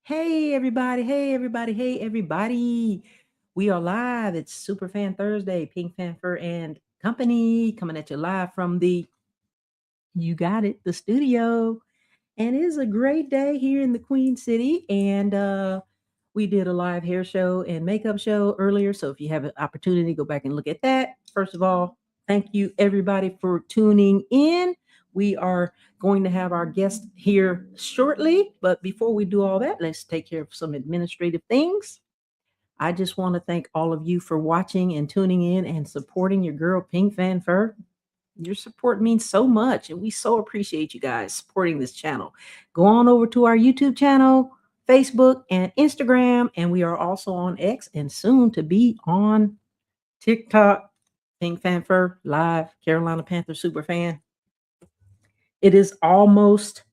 Hey everybody, hey everybody, hey everybody. We are live. It's Superfan Thursday, Pink Panther and Company coming at you live from the you got it, the studio. And it is a great day here in the Queen City. And we did a live hair show and makeup show earlier. So if you have an opportunity, go back and look at that. First of all, thank you everybody for tuning in. We are going to have our guest here shortly. But before we do all that, let's take care of some administrative things. I just want to thank all of you for watching and tuning in and supporting your girl Pink Fan Fur. Your support means so much, and we so appreciate you guys supporting this channel. Go on over to our YouTube channel, Facebook, and Instagram, and we are also on X and soon to be on TikTok. Pink Fanfur Live, Carolina Panther super fan. It is almost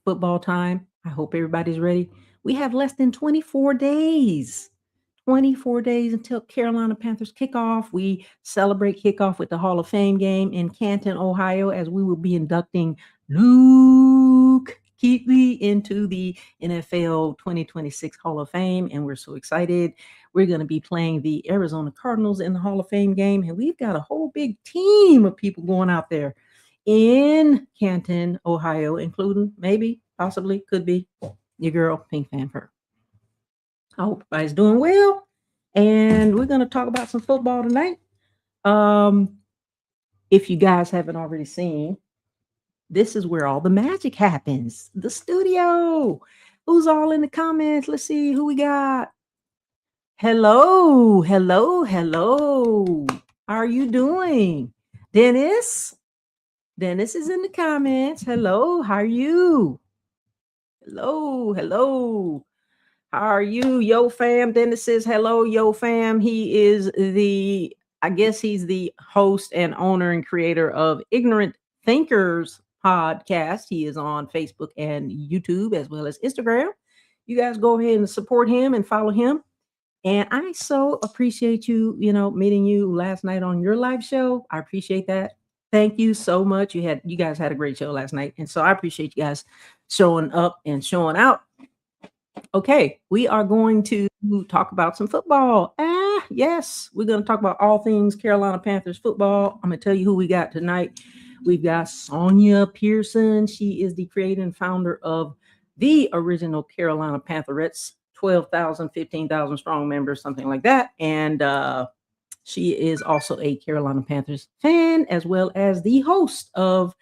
football time. I hope everybody's ready. We have less than 24 days. 24 days until Carolina Panthers kickoff. We celebrate kickoff with the Hall of Fame game in Canton, Ohio, as we will be inducting Luke Kuechly into the NFL 2026 Hall of Fame. And we're so excited. We're going to be playing the Arizona Cardinals in the Hall of Fame game. And we've got a whole big team of people going out there in Canton, Ohio, including maybe, possibly, could be your girl, Pink Fanfur. I hope everybody's doing well. And we're going to talk about some football tonight. If you guys haven't already seen, this is where all the magic happens. The studio. Who's all in the comments? Let's see who we got. Hello, hello, hello. How are you doing? Dennis? Dennis is in the comments. Hello, how are you? Hello, hello. How are you, Yo Fam? Dennis says hello, Yo Fam. He is I guess he's the host and owner and creator of Ignorant Thinkers podcast. He is on Facebook and YouTube as well as Instagram. You guys go ahead and support him and follow him. And I so appreciate you, meeting you last night on your live show. I appreciate that. Thank you so much. You guys had a great show last night. And so I appreciate you guys showing up and showing out. Okay, we are going to talk about some football. Yes, we're going to talk about all things Carolina Panthers football. I'm going to tell you who we got tonight. We've got SONJA Pearson. She is the creator and founder of the original Carolina Pantherettes, 12,000, 15,000 strong members, something like that. And she is also a Carolina Panthers fan, as well as the host of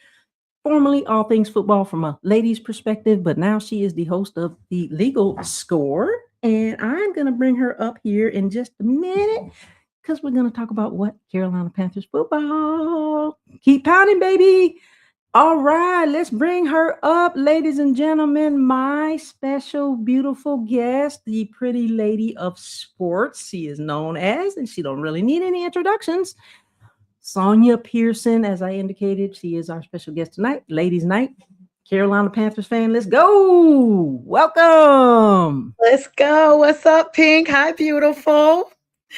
formerly All Things Football from a lady's perspective, but now she is the host of the Legal Score. And I'm going to bring her up here in just a minute because we're going to talk about what Carolina Panthers football. Keep pounding, baby. All right, let's bring her up, ladies and gentlemen. My special, beautiful guest, the pretty lady of sports. She is known as, and she don't really need any introductions, SONJA Pearson. As I indicated, she is our special guest tonight. Ladies' night. Carolina Panthers fan, let's go. Welcome. Let's go. What's up, Pink? Hi, beautiful.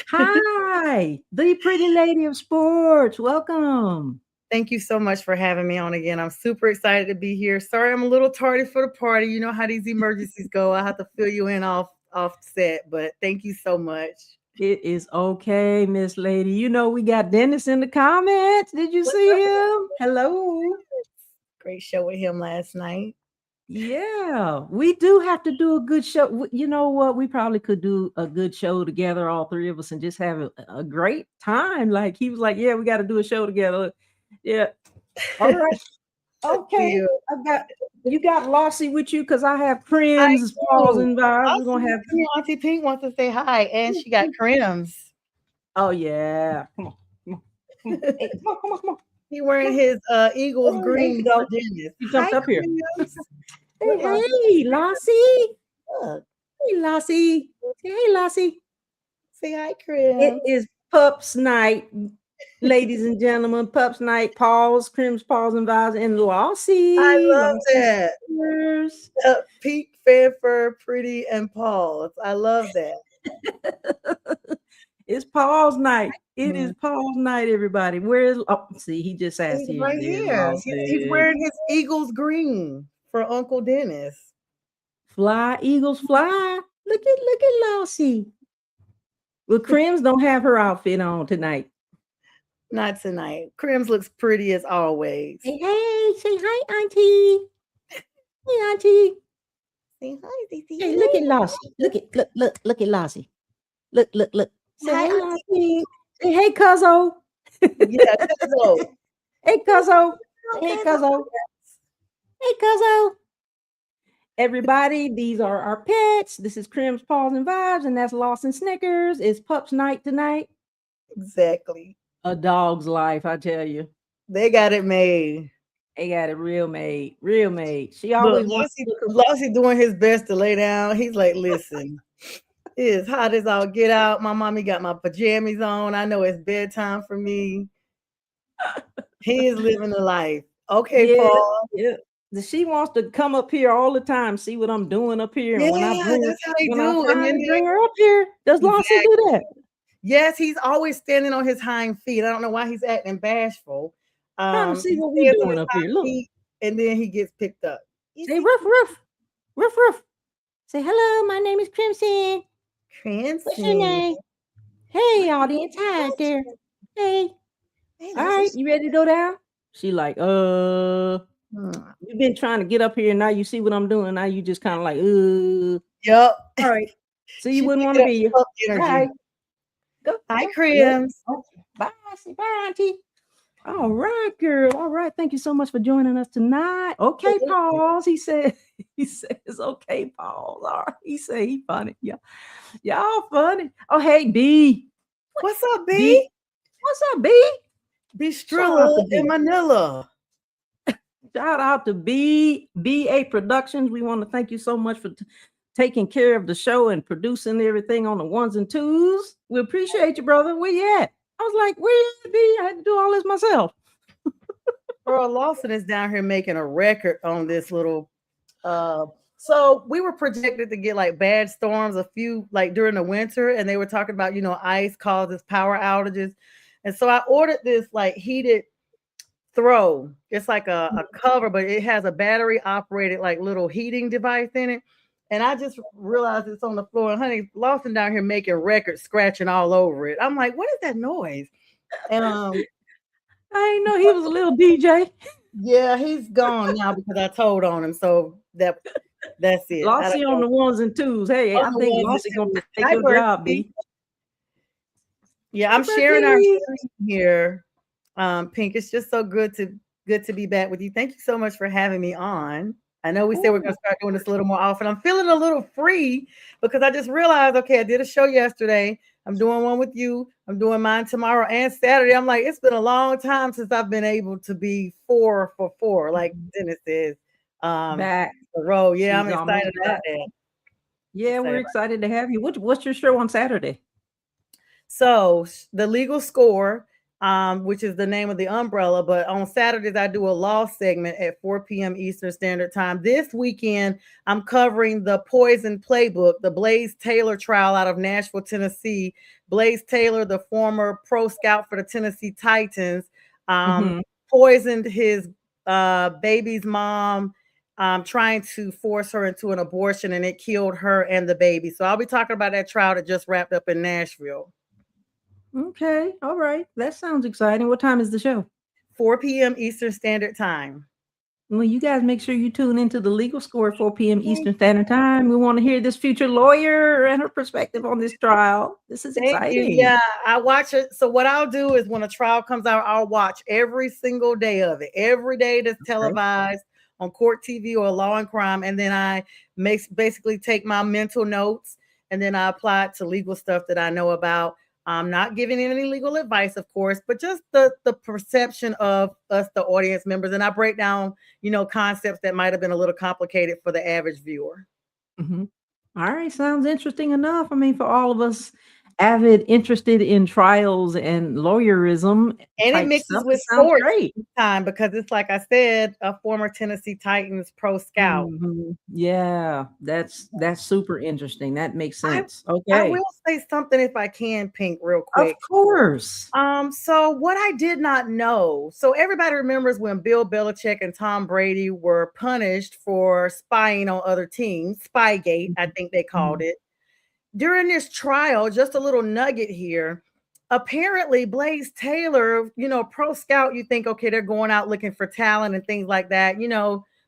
Hi, the pretty lady of sports. Welcome. Thank you so much for having me on again. I'm super excited to be here. Sorry, I'm a little tardy for the party. You know how these emergencies go. I have to fill you in off set, but thank you so much. It is okay, Miss Lady. We got Dennis in the comments. Did you see him? Hello. Great show with him last night. Yeah, we do have to do a good show. You know what? We probably could do a good show together, all three of us, and just have a great time. Like he was like, yeah, we got to do a show together. Yeah. All right. Okay. You got Lossie with you because I have Crims, Paws, and Vibes. We're gonna have Auntie Pink wants to say hi, and she got Crims. Oh yeah. Come on. Hey, come on. He wearing his Eagles green. He jumped up here. Hey, Lossie. Hey, Lossie. Hey, Lossie. Say hi, Chris. It is Pups Night, ladies and gentlemen. Pups Night. Paws, Crims, Paws, and Vibes, and Lossie. I love that. Pink, Fanfur, Pretty, and Paws. I love that. It's Paul's night. It is Paul's night, everybody. Where's see, he just asked you. Right here. He's wearing his Eagles green for Uncle Dennis. Fly, eagles, fly. Look at Lossie. Well, Crims don't have her outfit on tonight. Not tonight. Crims looks pretty as always. Hey, say hi, Auntie. Hey, Auntie. Say hi, Cece. Hey, look at Lossie. Look at Lossie. Look. Say Hi, hey, Auntie. Lossie. Say hey, Cuzzo. Yeah, Cuzzo. Hey, Cuzzo. Say Okay, hey, Cuzzo. Hey, Cuzzo. Everybody, these are our pets. This is Crims, Paws, and Vibes, and that's Lawson Snickers. It's Pups Night tonight. Exactly. A dog's life, I tell you. They got it made. They got it real made, real made. She Look, always wants to look. Lossie doing his best to lay down. He's like, listen, it is hot as all get out. My mommy got my pajamas on. I know it's bedtime for me. He is living the life. Okay, Yeah, Paul. yeah. She wants to come up here all the time, see what I'm doing up here. And when I Yeah, bring her, that's how they when I do. And then finally bring her up here, does Lossie do that? Yes, he's always standing on his hind feet. I don't know why he's acting bashful. Trying to see He what we stands on doing his up here. hind Look, feet, and then he gets picked up. say ruff, ruff, ruff, ruff. Say hello. My name is Crimson. Crimson. What's your name? Hey, audience. Hi out there. Hey. All right, you ready to go down? She like, you've been trying to get up here, and now you see what I'm doing. Now you just kind of like, Yep. All right. So you wouldn't want to be here. Bye. Go. Hi, Crims. Bye. Say bye, Auntie. All right, girl. All right. Thank you so much for joining us tonight. Okay, pause. He says, okay, pause. All right. He said he funny. Yeah. Y'all funny. Oh, hey, B. What's up, B? What's up, B? B Strilla in Manila. Shout out to BA Productions. We want to thank you so much for taking care of the show and producing everything on the ones and twos. We appreciate you, brother. Where you at? I was like, where you be? I had to do all this myself. Earl Lawson is down here making a record on this little. So we were projected to get like bad storms a few like during the winter, and they were talking about ice causes power outages, and so I ordered this like heated throw. It's like a cover, but it has a battery operated like little heating device in it. And I just realized it's on the floor. And honey, Lawson down here making records, scratching all over it. I'm like, what is that noise? And I didn't know he was a little DJ. Yeah, he's gone now because I told on him. So that's it. Lossie on the ones and twos. Hey, I think Lossie gonna take your job, B. Yeah, I'm sharing our screen here. Pink, it's just so good to be back with you. Thank you so much for having me on. I know we said we're going to start doing this a little more often. I'm feeling a little free because I just realized, okay, I did a show yesterday. I'm doing one with you. I'm doing mine tomorrow and Saturday. I'm like, it's been a long time since I've been able to be 4 for 4, like Dennis says. Back the road. Yeah, I'm excited about that. Yeah, we're excited to have you. What's your show on Saturday? So the Legal Score, which is the name of the umbrella. But on Saturdays, I do a law segment at 4 p.m. Eastern Standard Time. This weekend, I'm covering the Poison Playbook, the Blaze Taylor trial out of Nashville, Tennessee. Blaze Taylor, the former pro scout for the Tennessee Titans, poisoned his baby's mom, trying to force her into an abortion, and it killed her and the baby. So I'll be talking about that trial that just wrapped up in Nashville. Okay. All right. That sounds exciting. What time is the show? 4 p.m. Eastern Standard Time. Well, you guys make sure you tune into the Legal Score at 4 p.m. Eastern Standard Time. We want to hear this future lawyer and her perspective on this trial. This is exciting. Yeah, I watch it. So what I'll do is when a trial comes out, I'll watch every single day of it. Every day that's televised on Court TV or Law and Crime. And then I basically take my mental notes and then I apply it to legal stuff that I know about. I'm not giving any legal advice, of course, but just the perception of us, the audience members. And I break down, concepts that might have been a little complicated for the average viewer. All right. Sounds interesting enough. I mean, for all of us avid, interested in trials and lawyerism And it type mixes stuff, with it sounds sports great. this time because it's like I said, a former Tennessee Titans pro scout. Yeah, that's super interesting. That makes I sense. I Okay. will say something if I can, Pink, real Of quick. course. So what I did not know, so everybody remembers when Bill Belichick and Tom Brady were punished for spying on other teams, Spygate, I think they called Mhm. it. During this trial, just a little nugget here. Apparently, Blaze Taylor, pro scout, you think, okay, they're going out looking for talent and things like that,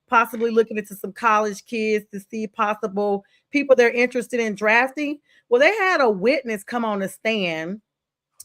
possibly looking into some college kids to see possible people they're interested in drafting. Well, they had a witness come on the stand.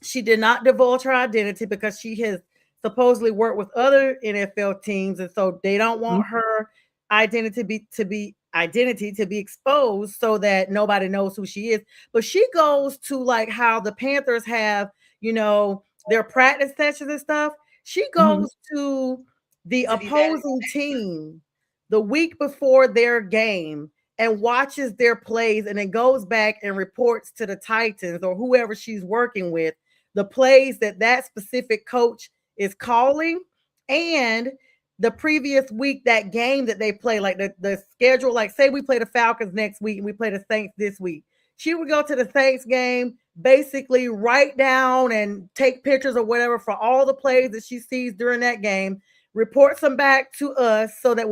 She did not divulge her identity because she has supposedly worked with other NFL teams, and so they don't want her identity to be exposed so that nobody knows who she is. But she goes to like how the Panthers have, their practice sessions and stuff. She Mhm. goes to the opposing team the week before their game and watches their plays and then goes back and reports to the Titans or whoever she's working with the plays that that specific coach is calling and the previous week, that game that they play, like the schedule, like say we play the Falcons next week and we play the Saints this week. She would go to the Saints game, basically write down and take pictures or whatever for all the plays that she sees during that game, reports them back to us so that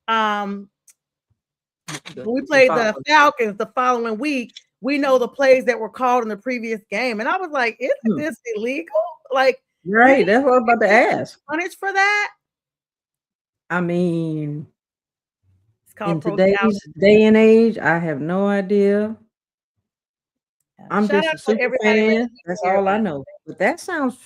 um when we The play the followers. Falcons the following week, we know the plays that were called in the previous game. And I was like, isn't Hmm. this illegal? Like, do Right, these that's what I was about to people ask. get punished for that? I mean, It's called in pro scout. today's day and age, I have no idea. I'm Shout just out a to super everybody fan. listening That's here, all I by know. But that sounds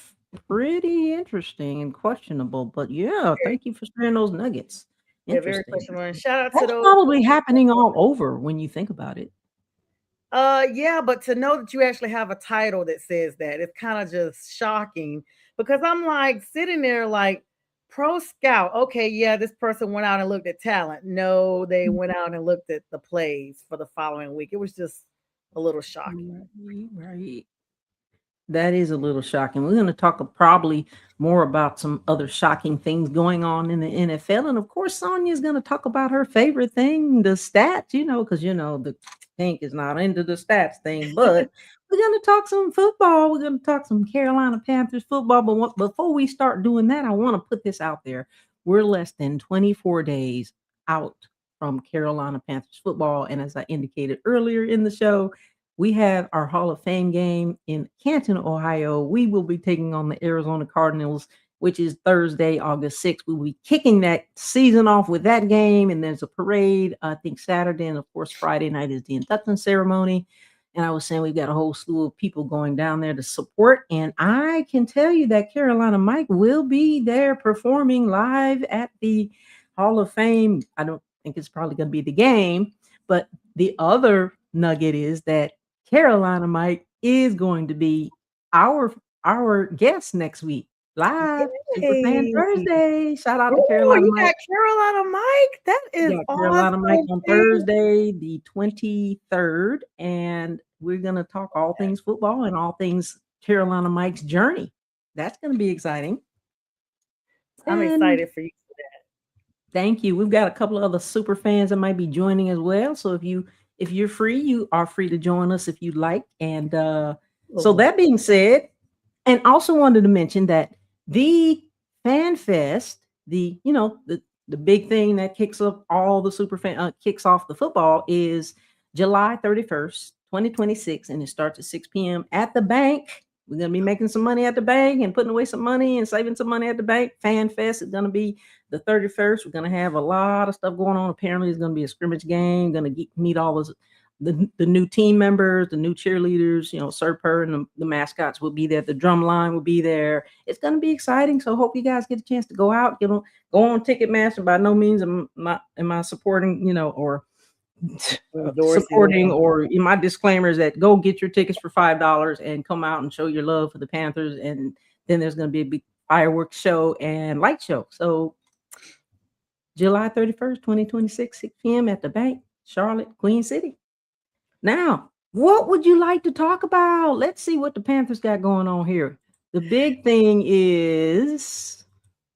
pretty interesting and questionable. But yeah, very, thank you for sharing those nuggets. yeah, very Interesting. questionable. And shout out to That's those. probably happening all over when you think about it. Yeah, but to know that you actually have a title that says that, it's kind of just shocking because I'm like sitting there like pro scout. Okay, yeah, this person went out and looked at talent. No, they went out and looked at the plays for the following week. It was just a little shocking. Right, right. That is a little shocking. We're going to talk probably more about some other shocking things going on in the NFL. And of course, Sonya is going to talk about her favorite thing, the stats, because, the Pink is not into the stats thing. But we're going to talk some football. We're going to talk some Carolina Panthers football. But before we start doing that, I want to put this out there. We're less than 24 days out from Carolina Panthers football. And as I indicated earlier in the show, we have our Hall of Fame game in Canton, Ohio. We will be taking on the Arizona Cardinals, which is Thursday, August 6th. We will be kicking that season off with that game. And there's a parade, I think Saturday. And of course, Friday night is the induction ceremony. And I was saying we've got a whole slew of people going down there to support. And I can tell you that Carolina Mike will be there performing live at the Hall of Fame. I don't think it's probably going to be the game, but the other nugget is that Carolina Mike is going to be our our guest next week live Superfan Yay. Thursday. Shout out to Oh, Carolina you Mike. got Carolina Mike. That We is got Carolina Mike awesome. on Pink. Thursday, the 23rd, and we're going to talk all things football and all things Carolina Mike's journey. That's going to be exciting. I'm And excited for you. thank you. We've got a couple of other super fans that might be joining as well. So if you're free, you are free to join us if you'd like. And so Oh, that being said, and also wanted to mention that the Fan Fest, the big thing that kicks up all the super fan kicks off the football is July 31st, 2026, and it starts at 6 p.m. at the bank. We're gonna be making some money at the bank and putting away some money and saving some money at the bank. Fan Fest is gonna be the 31st. We're gonna have a lot of stuff going on. Apparently, it's gonna be a scrimmage game. Gonna meet all the new team members, the new cheerleaders, Serper and the mascots will be there. The drum line will be there. It's going to be exciting. So hope you guys get a chance to go out, go on Ticketmaster. By no means am I supporting, or endorsing supporting them. or in my disclaimer is that go get your tickets for $5 and come out and show your love for the Panthers. And then there's going to be a big fireworks show and light show. So July 31st, 2026, 6 p.m. at the bank, Charlotte, Queen City. Now, What would you like to talk about? Let's see what the Panthers got going on here. The big thing is,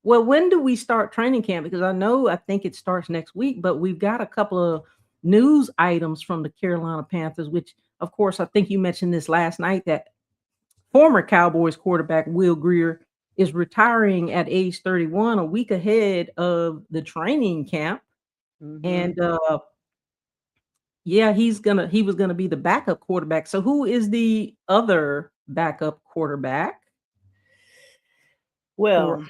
well, when do we start training camp? Because I think it starts next week, but we've got a couple of news items from the Carolina Panthers, which, of course, I think you mentioned this last night that former Cowboys quarterback Will Greer is retiring at age 31, a week ahead of the training camp. Mhm. And yeah, he was gonna be the backup quarterback. So who is the other backup quarterback for Well, us?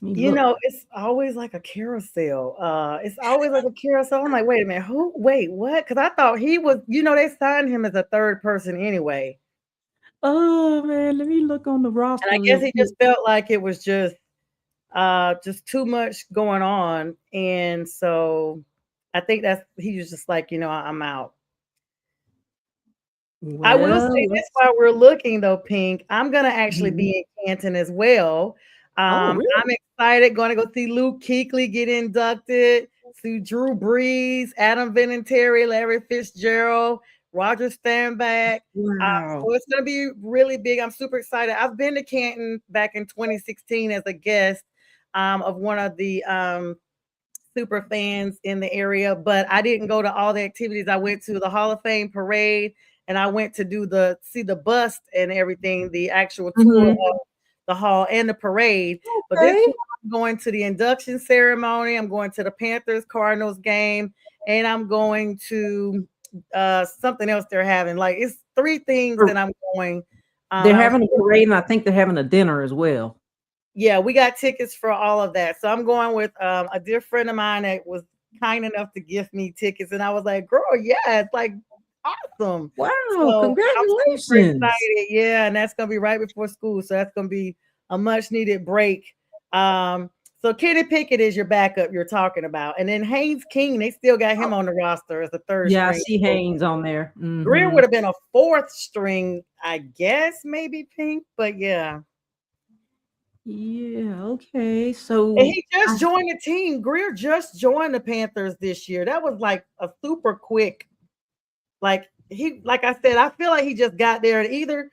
Let me look. it's always like a carousel. It's always like a carousel. I'm like, wait a minute, who? Wait, what? Because I thought he was. They signed him as a third person anyway, Oh man, let me look on the and I roster guess real he quick. just felt like it was just too much going on, and so I think he was just like, I'm out. I will Well, say this let's while we're looking though, Pink. I'm gonna actually Mhm. be in Canton as well. Oh, I'm really? excited, going to go see Luke Kuechly get inducted, see Drew Brees, Adam Vinatieri, Larry Fitzgerald, Roger Stanback. Wow. So it's gonna be really big. I'm super excited. I've been to Canton back in 2016 as a guest of one of the super fans in the area, but I didn't go to all the activities. I went to the Hall of Fame parade and I went to see the bust and everything, the actual tour Mhm. of the hall and the parade. But this Okay. time I'm going to the induction ceremony, I'm going to the Panthers Cardinals game, and I'm going to something else they're having. Like it's three things Or that I'm going. they're I was having a parade, and I think they're having a dinner as well. Yeah, we got tickets for all of that. So I'm going with a dear friend of mine that was kind enough to gift me tickets. And I was like, girl, yeah, it's like awesome. Wow, So I'm super congratulations. excited. Yeah, and that's gonna be right before school. So that's gonna be a much needed break. So Kenny Pickett is your backup you're talking about. And then Haynes King, they still got him Oh, on the roster as a third yeah, I string. see So Haynes on there. Greer Mhm. would have been a fourth string, I guess, maybe Pink, but yeah. Yeah, okay. And So he just joined the team. Greer just joined the Panthers this year. That was like a super quick, like I said, I feel like he just got there. And either,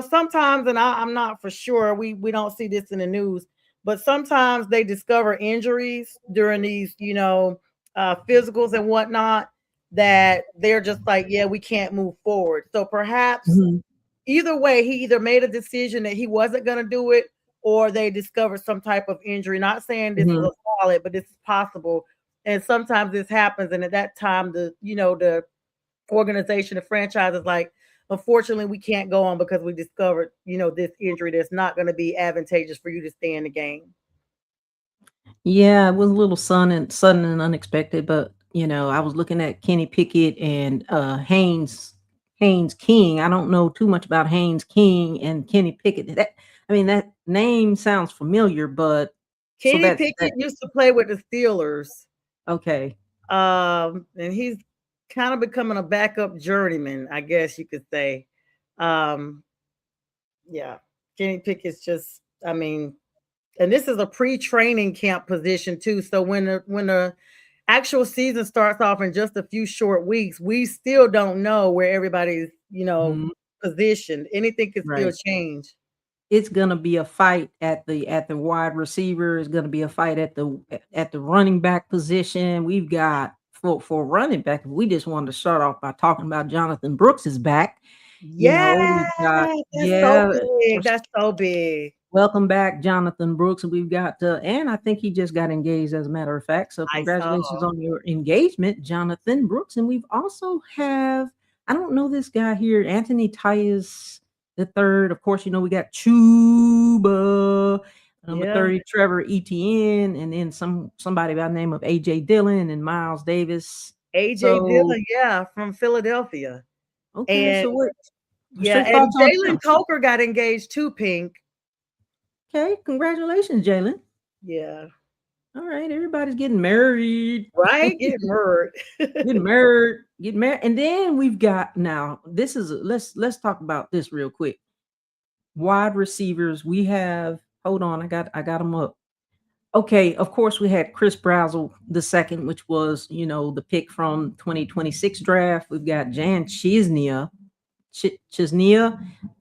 sometimes, and I'm not for sure, we don't see this in the news, but sometimes they discover injuries during these, physicals and whatnot, that they're just like, yeah, we can't move forward. So perhaps Mhm, either way, he either made a decision that he wasn't going to do it, or they discovered some type of injury. Not saying this is mhm. a solid, but this is possible. And sometimes this happens. And at that time, the organization, the franchise is like, unfortunately, we can't go on because we discovered, this injury that's not going to be advantageous for you to stay in the game. Yeah, it was a little sudden and unexpected, but, I was looking at Kenny Pickett and, Haynes King. I don't know too much about Haynes King and Kenny Pickett. That name sounds familiar, but so Kenny Pickett used to play with the Steelers. okay. And he's kind of becoming a backup journeyman, I guess you could say. Um, yeah, Kenny Pickett's just, I mean, and this is a pre-training camp position too. So when the actual season starts off in just a few short weeks, we still don't know where everybody's, Mhm, positioned. Anything could still right. change. It's gonna be a fight at the wide receiver. It's gonna be a fight at the running back position. We've got for running back. We just wanted to start off by talking about Jonathan Brooks is back. Yeah, We've got that's so yeah. big. That's so big. Welcome back, Jonathan Brooks. We've got, and I think he just got engaged, as a matter of fact. So I saw. congratulations on your engagement, Jonathan Brooks. And we've also have, I don't know this guy here, Anthony Tyus the third. Of course, we got Chuba, number Yeah. 30, Trevor Etienne, and then somebody by the name of AJ Dillon and Miles Davis. AJ So Dillon, yeah, from Philadelphia. okay, And so what's yeah, your and thoughts on Jalen him? Coker got engaged too, Pink. Okay, congratulations, Jalen. Yeah. All right, everybody's getting married. Right? Getting murdered. Getting married, and then we've got now. This is let's talk about this real quick. Wide receivers, we have. Hold on, I got them up. Okay, of course, we had Chris Brazzell the second, which was, the pick from 2026 draft. We've got Jan Chisnia.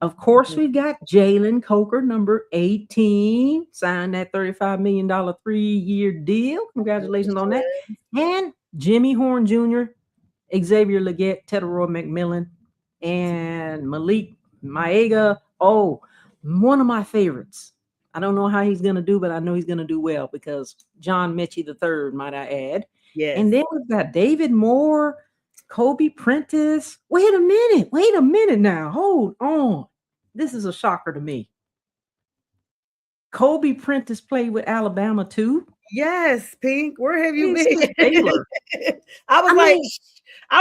Of course, we've got Jalen Coker, number 18, signed that $35 million 3-year deal. Congratulations on that. And Jimmy Horn Jr., Xavier Leggett, Tedoroy McMillan, and Malik Maega. Oh, one of my favorites. I don't know how he's going to do, but I know he's going to do well because John Mechie III, might I add. Yes. And then we've got David Moore, Kobe Prentice. Wait a minute now. Hold on. This is a shocker to me. Kobe Prentice played with Alabama too. Yes, Pink. Where have you He's been? with Baylor. I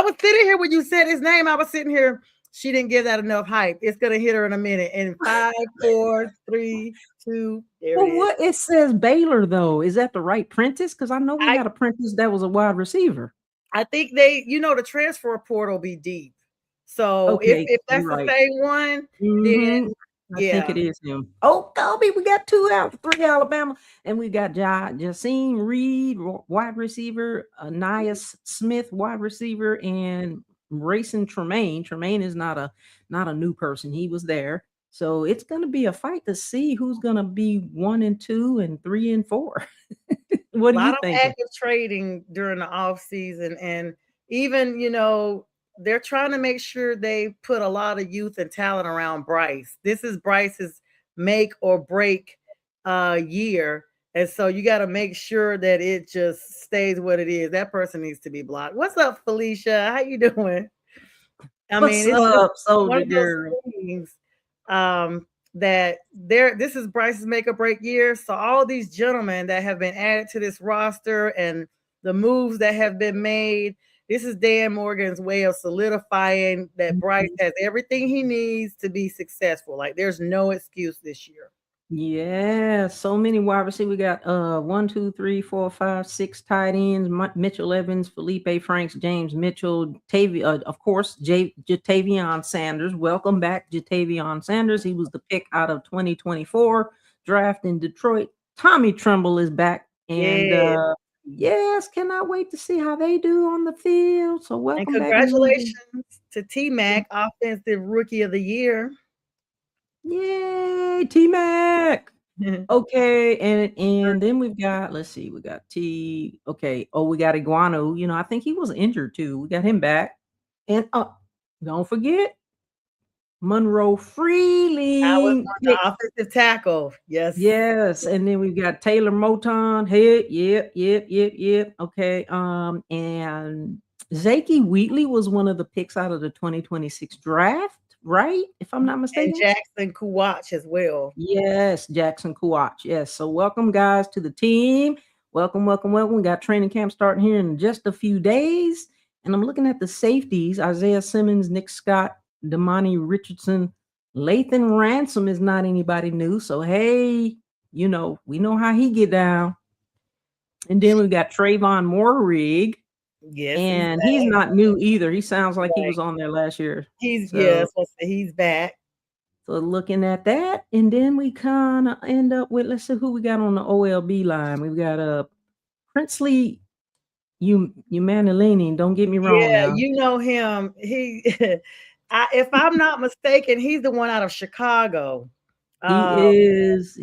was sitting here when you said his name. I was sitting here. She didn't give that enough hype. It's gonna hit her in a minute. In 5, 4, 3, 2. There Well, it is. what it says Baylor though, is that the right Prentice? Because I know we had a Prentice that was a wide receiver. I think the transfer portal be deep. So Okay, if that's you're right. the same one, then I think it is him. Oh, Kobe, we got 2 out of 3 Alabama, and we got Jasim Reed, wide receiver, Anias Smith, wide receiver, and Racing Tremaine. Tremaine is not a new person. He was there. So it's going to be a fight to see who's going to be 1 and 2 and 3 and 4. What do you think? A lot of active trading during the off season, and even they're trying to make sure they put a lot of youth and talent around Bryce. This is Bryce's make or break year, and so you got to make sure that it just stays what it is. That person needs to be blocked. What's up, Felicia? How you doing? What's up, Soldier Girl? Things, that this is Bryce's make or break year. So all these gentlemen that have been added to this roster and the moves that have been made, this is Dan Morgan's way of solidifying that Bryce has everything he needs to be successful. Like there's no excuse this year. Yeah, so many wide receivers. We got 1, 2, 3, 4, 5, 6 tight ends. Mitchell Evans, Felipe Franks, James Mitchell, of course, Jatavion Sanders. Welcome back, Jatavion Sanders. He was the pick out of 2024 draft in Detroit. Tommy Tremble is back, and yes, cannot wait to see how they do on the field. So welcome and congratulations to T-Mac, offensive rookie of the year. Yay, T-Mac. Okay, and then we've got, let's see, we got okay. Oh, we got Iguanu. I think he was injured too. We got him back. And don't forget Monroe Freeling. The offensive tackle. Yes. Yes. And then we've got Taylor Moton. Hey, yep. Okay. And Zakey Wheatley was one of the picks out of the 2026 draft, right? If I'm not mistaken. And Jackson Kuwach as well. Yes, Jackson Kuwach. Yes. So welcome, guys, to the team. Welcome. We got training camp starting here in just a few days. And I'm looking at the safeties: Isaiah Simmons, Nick Scott, Damani Richardson. Lathan Ransom is not anybody new. So, hey, we know how he get down. And then we've got Trayvon Moorrig. Yes. And he's not new either. He sounds like he was on there last year. He's back. So looking at that, and then we kind of end up with, let's see who we got on the OLB line. We've got Princely Umanilini. Don't get me wrong. Yeah, now. you know him. He, if I'm not mistaken, he's the one out of Chicago. He's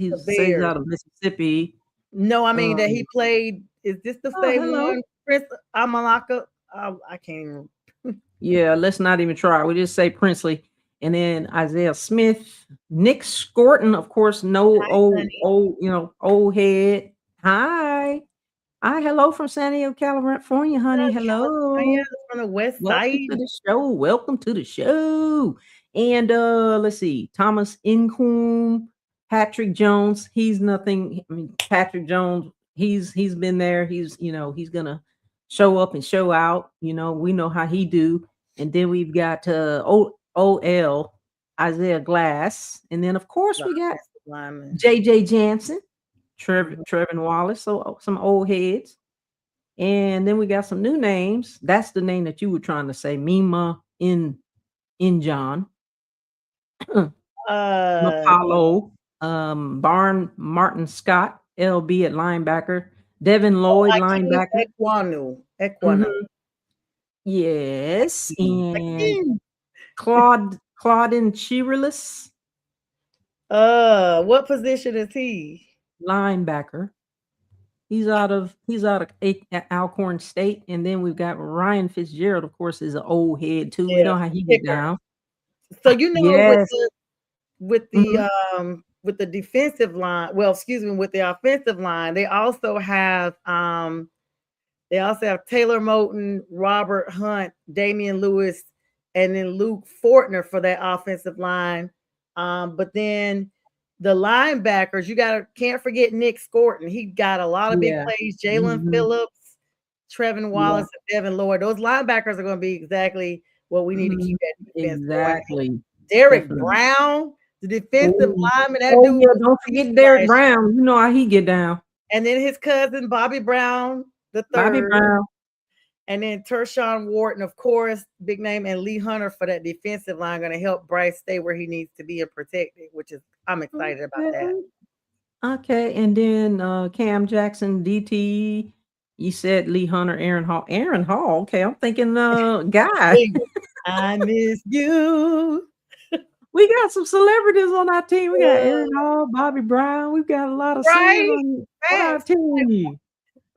out of Mississippi. No, I mean that he played. Is this the same one? Prince Amalaka? I can't even. Yeah, let's not even try. We just say Princely. And then Isaiah Smith, Nick Scorton, of course, old head. Hi, hello from San Diego, California, honey. Hello, from the West Side. Welcome to the show. And let's see, Thomas Incoom, Patrick Jones. He's nothing. I mean, Patrick Jones. He's been there. He's gonna show up and show out. We know how he do. And then we've got OL Isaiah Glass, and then of course we got JJ Jansen, Trevin Wallace, so some old heads, and then we got some new names. That's the name that you were trying to say, Mima in John, Apollo, Barn Martin Scott, LB at linebacker. Devin Lloyd, Hakeem linebacker. Ekwonu. Mhm. Yes, and Hakeem. Claudin Chirilis, What position is he? linebacker. He's out of Alcorn State, and then we've got Ryan Fitzgerald, of course, is an old head too. We Yeah, know how he get kicker. down. So you know Yes. with Mhm. the defensive line, well, excuse me, with the offensive line, they also have Taylor Moton, Robert Hunt, Damian Lewis, and then Luke Fortner for that offensive line. But then the linebackers, can't forget Nick Scorton. He got a lot of big Yeah. plays. Jalen Mhm. Phillips, Trevin Yeah. Wallace, and Devin Lloyd. Those linebackers are going to be exactly what we need to keep Mhm. that defense going. Exactly. Derek Definitely. Brown, the defensive Oh. lineman, that Oh, dude yeah, was don't a beast forget Derek last year. Brown. You know how he get down. And then his cousin Bobby Brown the Bobby third. Brown. And then Tershawn Wharton, of course, big name, and Lee Hunter for that defensive line, going to help Bryce stay where he needs to be and protected, which is I'm excited about that. Okay. Okay, and then, Cam Jackson, DT, you said Lee Hunter, Aaron Hall. Aaron Hall, okay, I'm thinking, guy. I miss you. We got some celebrities on our team. We got Aaron Uh, Hall, Bobby Brown. We've got a lot of singers right? on our Facts. team.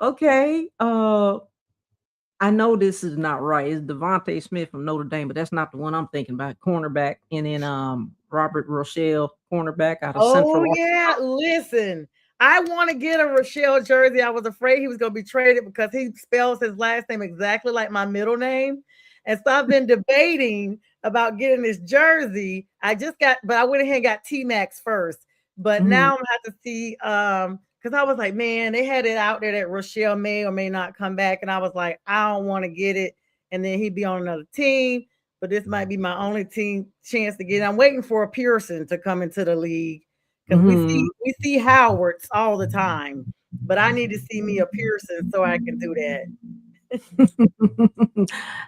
Okay, I know this is not right. It's Devontae Smith from Notre Dame, but that's not the one I'm thinking about. Cornerback, and then Robert Rochelle, cornerback out of Oh, Central. yeah. Listen, I want to get a Rochelle jersey. I was afraid he was going to be traded because he spells his last name exactly like my middle name. And so I've been debating about getting this jersey. But I went ahead and got T Max first. But Mhm. now I'm gonna have to see because I was like, man, they had it out there that Rochelle may or may not come back. And I was like, I don't want to get it. And then he'd be on another team. But this might be my only team chance to get it. I'm waiting for a Pearson to come into the league because Mhm. we see Howards all the time. But I need to see me a Pearson so I can do that.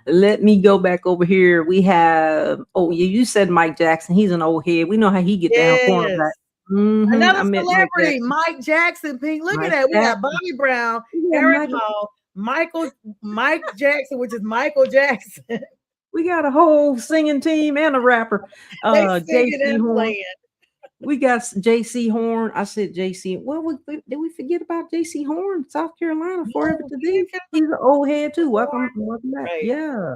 Let me go back over here. We have you said Mike Jackson. He's an old head. We know how he get down Yes. cornerback. Mhm. I Another met Mike celebrity, Jackson. Mike Jackson. Pink. Look at Mike that. We got Jackson. Bobby Brown, We got Aaron Michael. Hall, Mike Jackson, which is Michael Jackson. We got a whole singing team and a rapper. They singing JC and Horn. playing. We got JC Horn. I said JC. Well, did we forget about JC Horn, South Carolina, forever No, to we thee? didn't He's an old head too. Horn. Welcome back. Right. Yeah.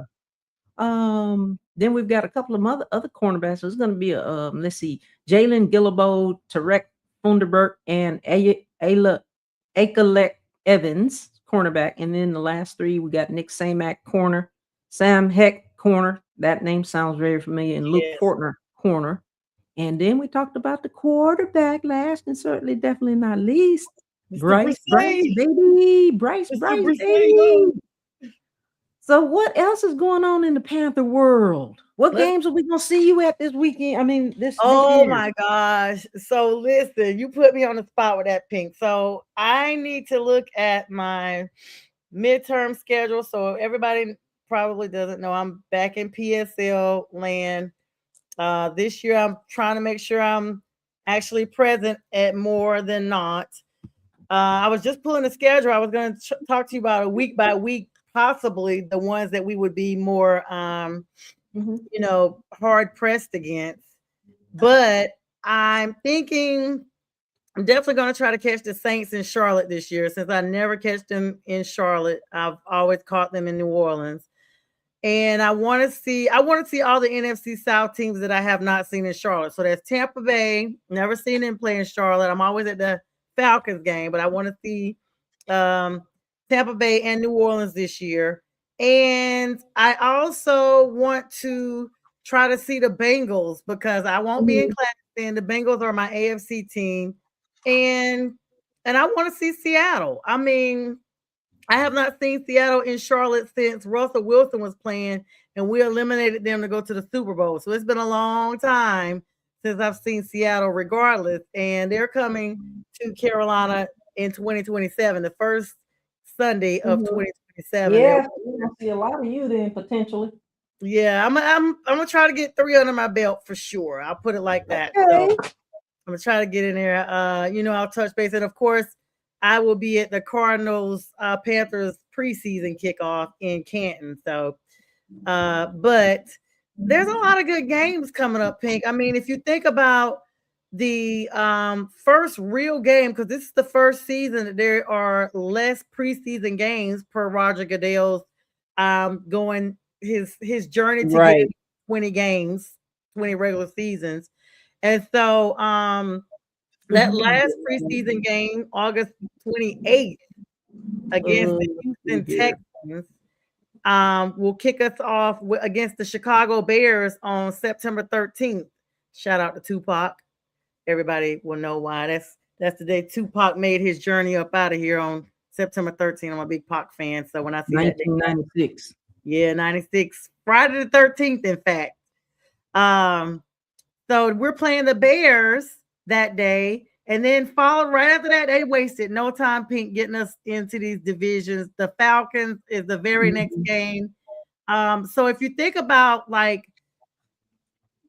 Then we've got a couple of other cornerbacks. So it's going to be a let's see, Jalen Gillibo, Tarek Funderburk, and Akalek Evans, cornerback. And then the last three, we got Nick Samac, corner, Sam Heck, corner. That name sounds very familiar, and Luke Yes. Fortner, corner. And then we talked about the quarterback last and certainly definitely not least, Mr. Bryce, Brisay. baby, Bryce, Mr. Brisay. baby. So what else is going on in the Panther world? What Let's games are we gonna see you at this weekend? I mean, this Oh year. my gosh. So listen, you put me on the spot with that, Pink. So I need to look at my midterm schedule. So everybody probably doesn't know I'm back in PSL land. This year I'm trying to make sure I'm actually present at more than not. I was just pulling the schedule. I was going to talk to you about a week by week, possibly the ones that we would be more Mhm. hard pressed against. But I'm thinking I'm definitely going to try to catch the Saints in Charlotte this year since I never catch them in Charlotte. I've always caught them in New Orleans. And I want to see all the NFC South teams that I have not seen in Charlotte. So that's Tampa Bay. Never seen them play in Charlotte. I'm always at the Falcons game, but I want to see Tampa Bay and New Orleans this year. And I also want to try to see the Bengals because I won't be in Mhm. class then. The Bengals are my AFC team. And I want to see Seattle. I mean, I have not seen Seattle in Charlotte since Russell Wilson was playing and we eliminated them to go to the Super Bowl. So it's been a long time since I've seen Seattle regardless. And they're coming to Carolina in 2027, the first Sunday of Mhm. 2027. Yeah, we're gonna see a lot of you then potentially. Yeah, I'm gonna try to get 3 under my belt for sure. I'll put it like that. So Okay. I'm gonna try to get in there. I'll touch base. And of course, I will be at the Cardinals Panthers preseason kickoff in Canton. So, but there's a lot of good games coming up, Pink. I mean, if you think about the first real game, because this is the first season that there are less preseason games per Roger Goodell's going his journey to get Right. 20 games, 20 regular seasons. And so that last preseason game, August 28th, against the Houston Here. Texans, will kick us off against the Chicago Bears on September 13th. Shout out to Tupac. Everybody will know why. That's the day Tupac made his journey up out of here on September 13th. I'm a big Pac fan, so when I see that day, 1996. yeah, 96, Friday the 13th, in fact. So we're playing the Bears that day, and then followed right after that, they wasted no time, Pink, getting us into these divisions. The Falcons is the very next game. So if you think about like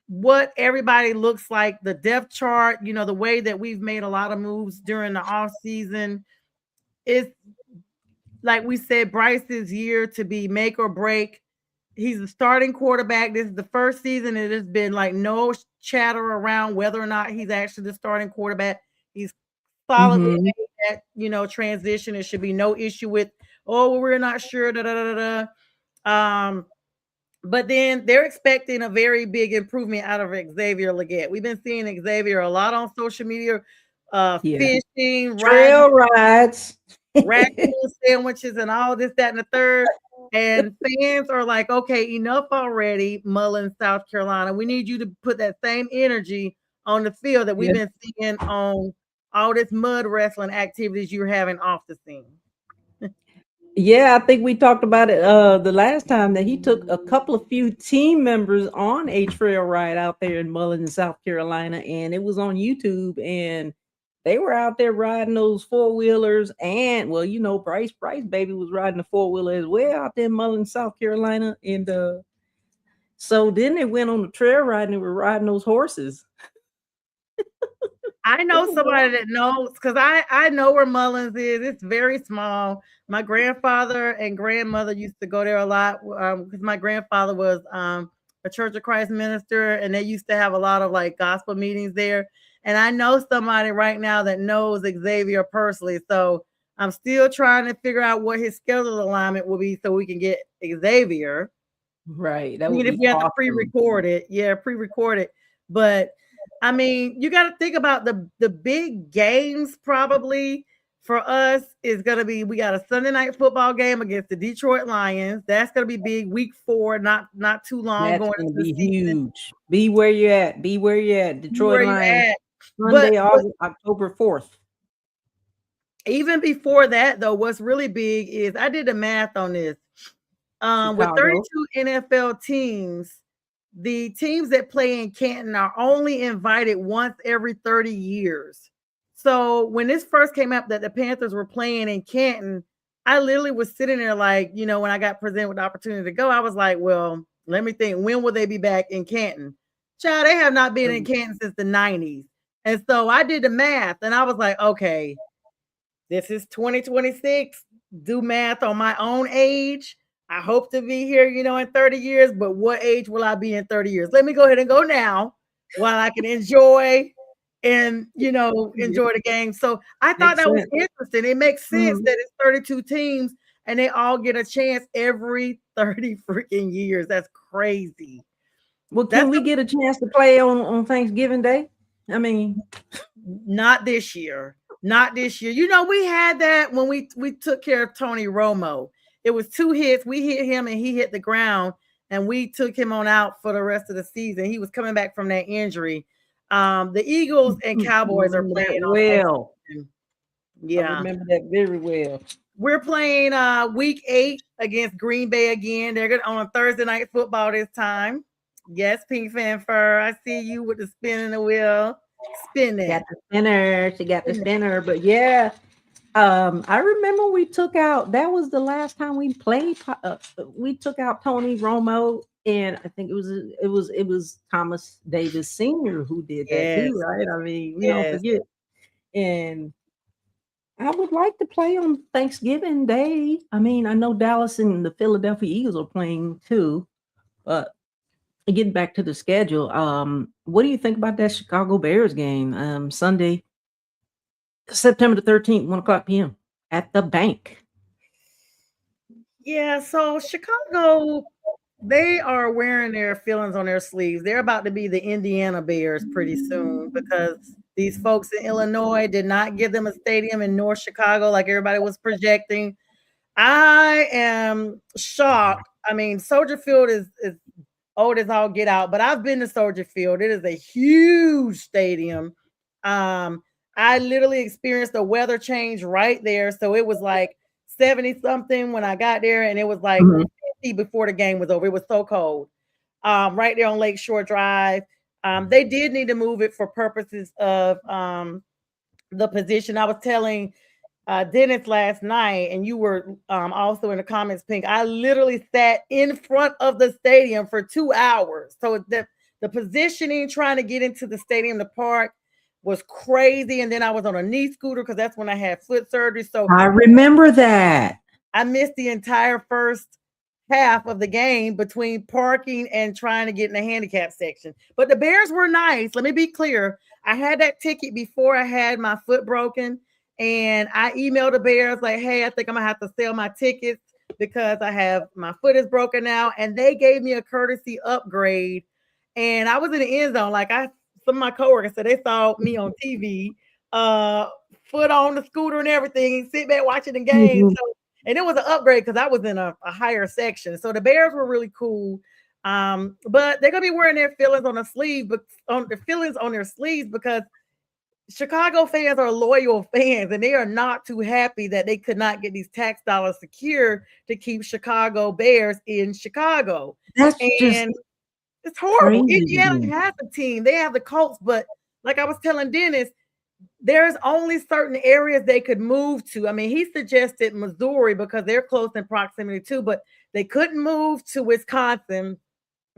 what everybody looks like, the depth chart, you know, the way that we've made a lot of moves during the off season, it's like we said, Bryce's year to be make or break. He's a starting quarterback. This is the first season. It has been like no chatter around whether or not he's actually the starting quarterback. He's solidly made that, you know, transition. There should be no issue with, oh, well, we're not sure. Da, da, da, da, da. But then they're expecting a very big improvement out of Xavier Legette. We've been seeing Xavier a lot on social media, fishing, trail rides, raccoon sandwiches, and all this, that, and the third. And fans are like, okay, enough already, Mullins, South Carolina. We need you to put that same energy on the field that we've been seeing on all this mud wrestling activities you're having off the scene. Yeah, I think we talked about it the last time that he took a couple of few team members on a trail ride out there in Mullins, South Carolina, and it was on YouTube, and they were out there riding those four-wheelers, and well, you know, Bryce baby was riding the four-wheeler as well out there in Mullins, South Carolina, and so then they went on the trail ride and they were riding those horses. I know somebody that knows, because I know where Mullins is. It's very small. My grandfather and grandmother used to go there a lot because my grandfather was a Church of Christ minister, and they used to have a lot of like gospel meetings there. And I know somebody right now that knows Xavier personally. So I'm still trying to figure out what his schedule alignment will be so we can get Xavier. Right. That would if we have to pre-record it. Yeah, pre-record it. But I mean, you got to think about the big games probably for us is going to be, we got a Sunday night football game against the Detroit Lions. That's going to be big. Week 4, not too long. That's going to be huge. Be where you're at. Be where you're at. Detroit Lions. Sunday, October 4th. Even before that, though, what's really big is I did the math on this. With 32 NFL teams, the teams that play in Canton are only invited once every 30 years. So when this first came up that the Panthers were playing in Canton, I literally was sitting there like, you know, when I got presented with the opportunity to go, I was like, well, let me think, when will they be back in Canton? Child, they have not been in Canton since the 90s. And so I did the math and I was like, okay, this is 2026. Do math on my own age. I hope to be here, you know, in 30 years, but what age will I be in 30 years? Let me go ahead and go now while I can enjoy and, you know, enjoy the game. So I thought that was interesting. It makes sense that it's 32 teams and they all get a chance every 30 freaking years. That's crazy. Well, can we get a chance to play on Thanksgiving Day? I mean, not this year. Not this year. You know, we had that when we took care of Tony Romo. It was 2 hits. We hit him and he hit the ground, and we took him on out for the rest of the season. He was coming back from that injury. The Eagles and Cowboys are playing well. Yeah, I remember that very well. We're playing week 8 against Green Bay again. They're on Thursday night football this time. Yes, Pink Fanfare. I see you with the spinning the wheel. Spinning. Got the spinner. She got the spinner. But yeah. I remember we took out, that was the last time we played. We took out Tony Romo, and I think it was Thomas Davis Sr. who did that too, right? I mean, we don't forget. And I would like to play on Thanksgiving Day. I mean, I know Dallas and the Philadelphia Eagles are playing too, but getting back to the schedule, what do you think about that Chicago Bears game? Sunday, September the 13th, 1 o'clock p.m. at the bank. Yeah, so Chicago, they are wearing their feelings on their sleeves. They're about to be the Indiana Bears pretty soon because these folks in Illinois did not give them a stadium in North Chicago like everybody was projecting. I am shocked. I mean, Soldier Field is old as all get out, but I've been to Soldier Field. It is a huge stadium. Um, I literally experienced a weather change right there. So it was like 70 something when I got there, and it was like Mhm. 50 before the game was over. It was so cold. Right there on Lakeshore Drive. They did need to move it for purposes of the position. I was telling Dennis last night, and you were also in the comments, Pink. I literally sat in front of the stadium for 2 hours. So the positioning trying to get into the stadium, the park was crazy. And then I was on a knee scooter because that's when I had foot surgery. So I remember that. I missed the entire first half of the game between parking and trying to get in the handicap section. But the Bears were nice. Let me be clear. I had that ticket before I had my foot broken. And I emailed the Bears like, hey, I think I'm gonna have to sell my tickets because I have my foot is broken now. And they gave me a courtesy upgrade. And I was in the end zone. Like some of my coworkers said they saw me on TV, uh, foot on the scooter and everything, sit back watching the game. Mhm. So and it was an upgrade because I was in a higher section. So the Bears were really cool. But they're gonna be wearing their feelings on the sleeve, but on their feelings on their sleeves because Chicago fans are loyal fans and they are not too happy that they could not get these tax dollars secured to keep Chicago Bears in Chicago. That's just And it's horrible. crazy to Indiana me. has a team, they have the Colts, but like I was telling Dennis, there's only certain areas they could move to. I mean, he suggested Missouri because they're close in proximity too, but they couldn't move to Wisconsin.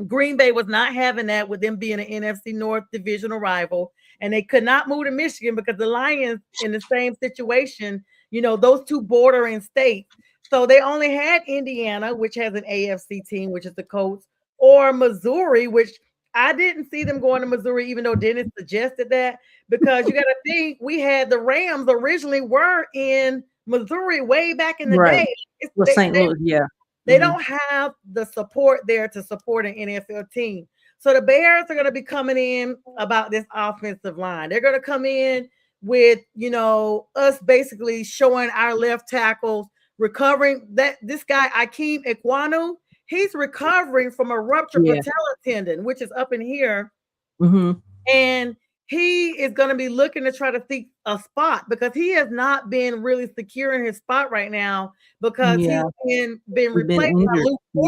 Green Bay was not having that with them being an NFC North divisional rival, and they could not move to Michigan because the Lions in the same situation. You know, those two bordering states. So they only had Indiana, which has an AFC team, which is the Colts, or Missouri, which I didn't see them going to Missouri, even though Dennis suggested that, because you got to think we had the Rams originally were in Missouri way back in the Right. day. It's, Well, St. Louis, yeah. they Mhm. don't have the support there to support an NFL team. So the Bears are going to be coming in about this offensive line. They're going to come in with, you know, us basically showing our left tackles recovering. That this guy Akeem Ekwonu, he's recovering from a ruptured Yeah. patella tendon, which is up in here, Mhm. and he is going to be looking to try to seek a spot because he has not been really secure in his spot right now because he's Yeah. been He's been replaced by injured. Luke Yeah.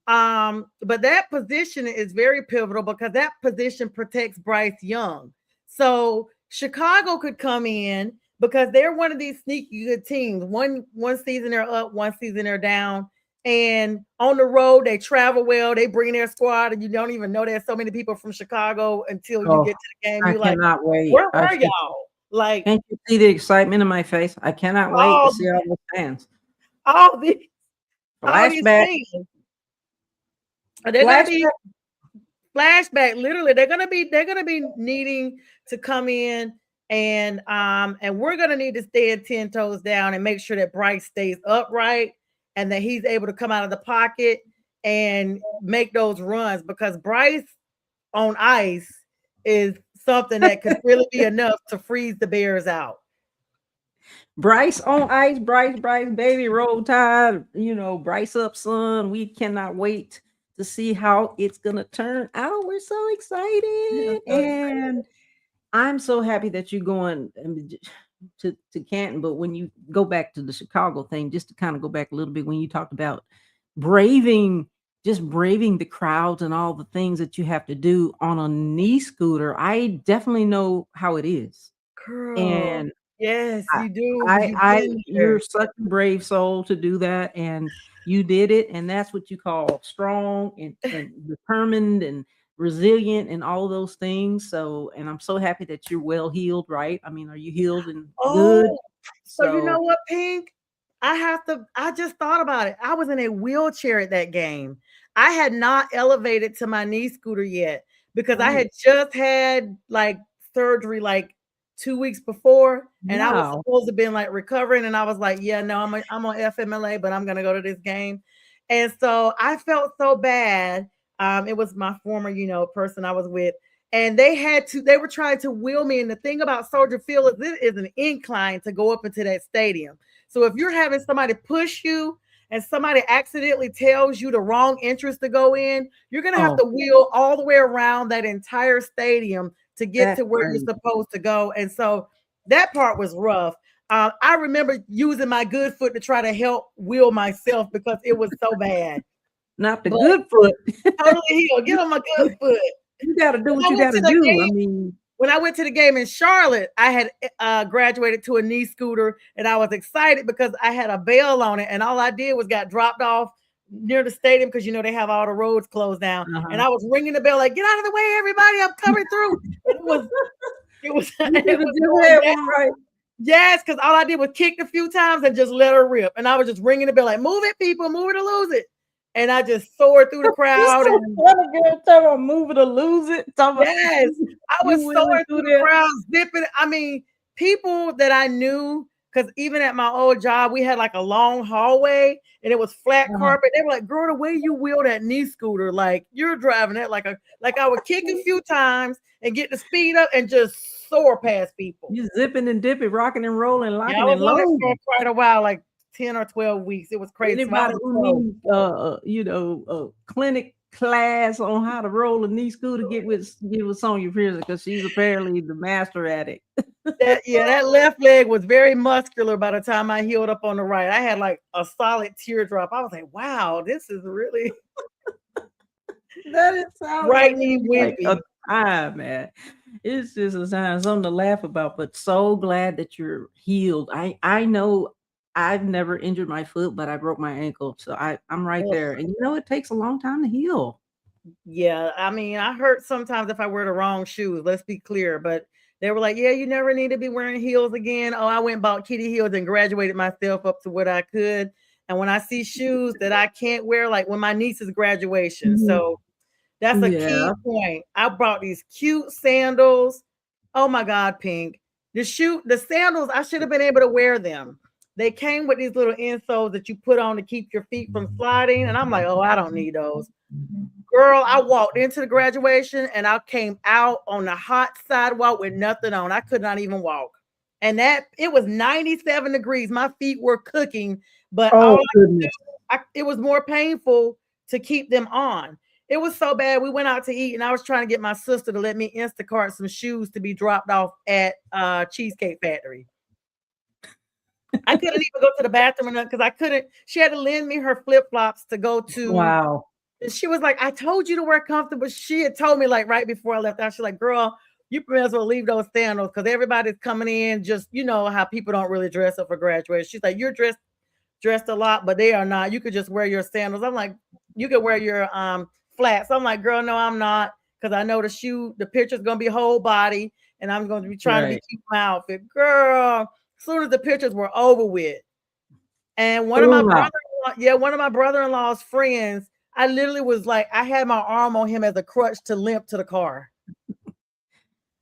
Fortner. But that position is very pivotal because that position protects Bryce Young. So Chicago could come in because they're one of these sneaky good teams. One season they're up, one season they're down. And on the road, they travel well. They bring their squad, and you don't even know there's so many people from Chicago until you Oh, get to the game. I You're like, cannot wait. where were y'all? Like, Can't you see the excitement in my face? I cannot wait to all see all those fans. all these all these Flashback, things. They're gonna be flashback. flashback. Literally, they're gonna be needing to come in and we're gonna need to stand 10 toes down and make sure that Bryce stays upright and that he's able to come out of the pocket and make those runs because Bryce on ice is something that could really be enough to freeze the Bears out. Bryce on ice, Bryce, baby, roll tide. Bryce up, son. We cannot wait to see how it's gonna turn out. We're so I'm excited, so excited. and I'm so happy that you're going to Canton. But when you go back to the Chicago thing, just to kind of go back a little bit, when you talked about braving, just braving the crowds and all the things that you have to do on a knee scooter, I definitely know how it is, Girl. and Yes, I you do because I you've I been you're there. such a brave soul to do that, and you did it, and that's what you call strong and determined and resilient and all those things. So, and I'm so happy that you're well healed, right? I mean, are you healed and good? Oh, so you know So, what, Pink? I just thought about it. I was in a wheelchair at that game. I had not elevated to my knee scooter yet because I oh, had just had like surgery like 2 weeks before, and I was wow. supposed to been like recovering. And I was like, yeah, no, I'm on FMLA, but I'm gonna go to this game. And so I felt so bad. It was my former, person I was with, and they were trying to wheel me. And the thing about Soldier Field is it is an incline to go up into that stadium. So if you're having somebody push you and somebody accidentally tells you the wrong entrance to go in, you're going to have Oh, to wheel all the way around that entire stadium to get that's to where you're crazy. supposed to go. And so that part was rough. I remember using my good foot to try to help wheel myself because it was so bad. Not the But good foot. totally healed. Get on my good you foot. you got to do When what I you went got to to the do. I game, mean, when I went to the game in Charlotte, I had graduated to a knee scooter, and I was excited because I had a bell on it, and all I did was got dropped off near the stadium because they have all the roads closed down, and uh-huh. I was ringing the bell like, "Get out of the way, everybody! I'm coming through." And it was You it should have was just going had down. one right. Yes, because all I did was kick a few times and just let her rip, and I was just ringing the bell like, "Move it, people, move it or lose it," and I just soared through the You crowd so and funny, girl. Talking about move it or lose it. Talking about yes, I you was wheeling soaring through through the there. crowd, zipping. I mean, people that I knew, because even at my old job, we had like a long hallway and it was flat Uh-huh. carpet. They were like, "Girl, the way you wheel that knee scooter, like you're driving it like I would kick a few times and get the speed up and just soar past people." You zipping and dipping, rocking and rolling, Yeah, I locking was and on it for loading. quite a while, like 10 or 12 weeks. It was crazy. So I Anybody was who pro. needs a clinic class on how to roll a knee scooter, get with Sonya Pearson because she's apparently the master at it. That left leg was very muscular by the time I healed up on the right. I had like a solid teardrop. I was like, wow, this is really That it sounds right like knee it's like a wimpy. time, man. It's just a time, something to laugh about, but so glad that you're healed. I know I've never injured my foot, but I broke my ankle. So I'm right Ugh. there. And it takes a long time to heal. Yeah, I mean, I hurt sometimes if I wear the wrong shoes. Let's be clear. But they were like, yeah, you never need to be wearing heels again. Oh, I went and bought kitty heels and graduated myself up to what I could. And when I see shoes that I can't wear, like when my niece's graduation. Mhm. So that's a key Yeah. point. I brought these cute sandals. Oh my God, Pink. The sandals, I should have been able to wear them. They came with these little insoles that you put on to keep your feet from sliding. And I'm like, oh, I don't need those. Girl, I walked into the graduation and I came out on the hot sidewalk with nothing on. I could not even walk. And that it was 97 degrees. My feet were cooking, but Oh goodness. it was more painful to keep them on. It was so bad. We went out to eat, and I was trying to get my sister to let me Instacart some shoes to be dropped off at Cheesecake Factory. I couldn't even go to the bathroom because I couldn't. She had to lend me her flip flops to go to. Wow. She was like, "I told you to wear comfortable." She had told me like right before I left out. She's like, "Girl, you may as well leave those sandals because everybody's coming in. Just how people don't really dress up for graduation." She's like, "You're dressed a lot, but they are not. You could just wear your sandals." I'm like, "You could wear your flats." I'm like, "Girl, no, I'm not, because I know the picture's gonna be whole body, and I'm going to be trying to be Right. cute in my outfit." Girl, as soon as the pictures were over with, and Ugh. one of my brother-in-law's friends, I literally was like, I had my arm on him as a crutch to limp to the car.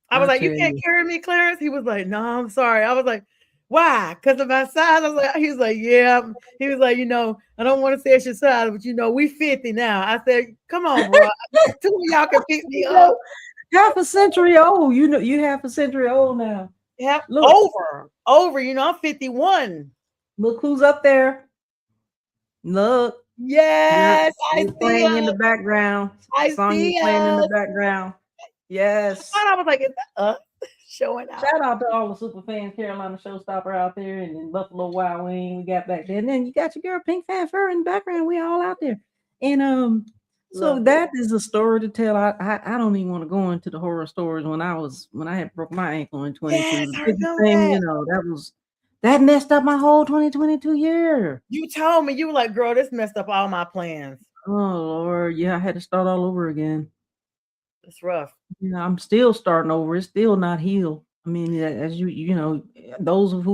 I was I like, "You tell can't you. carry me, Clarence?" He was like, "No, I'm sorry." I was like, "Why?" Because of my size. I was like, he was like, "Yeah." He was like, "I don't want to say it's your size, but we 50 now." I said, "Come on, bro. Two of y'all can pick me You up." know, half a century old. You half a century old now. Yeah, Look, over. I'm 51. look who's up there. Look. Yep, Yes, I they're see playing in the us. background. I Sonya see playing in the us. background. I Yes. thought I was like, "Is that us showing out?" Shout out to all the super fans, Carolina Showstopper out there, and then Buffalo Wild Wing. We got back there, and then you got your girl Pink Fan Fur in the background. We all out there, and so Love it. that is a story to tell. I don't even want to go into the horror stories when I had broke my ankle in 22. Yes, The I biggest remember thing, that. that messed up my whole 2022 year. You told me, you were like, "Girl, this messed up all my plans." Oh Lord, yeah, I had to start all over again. It's rough. I'm still starting over. It's still not healed. I mean, as you know, those of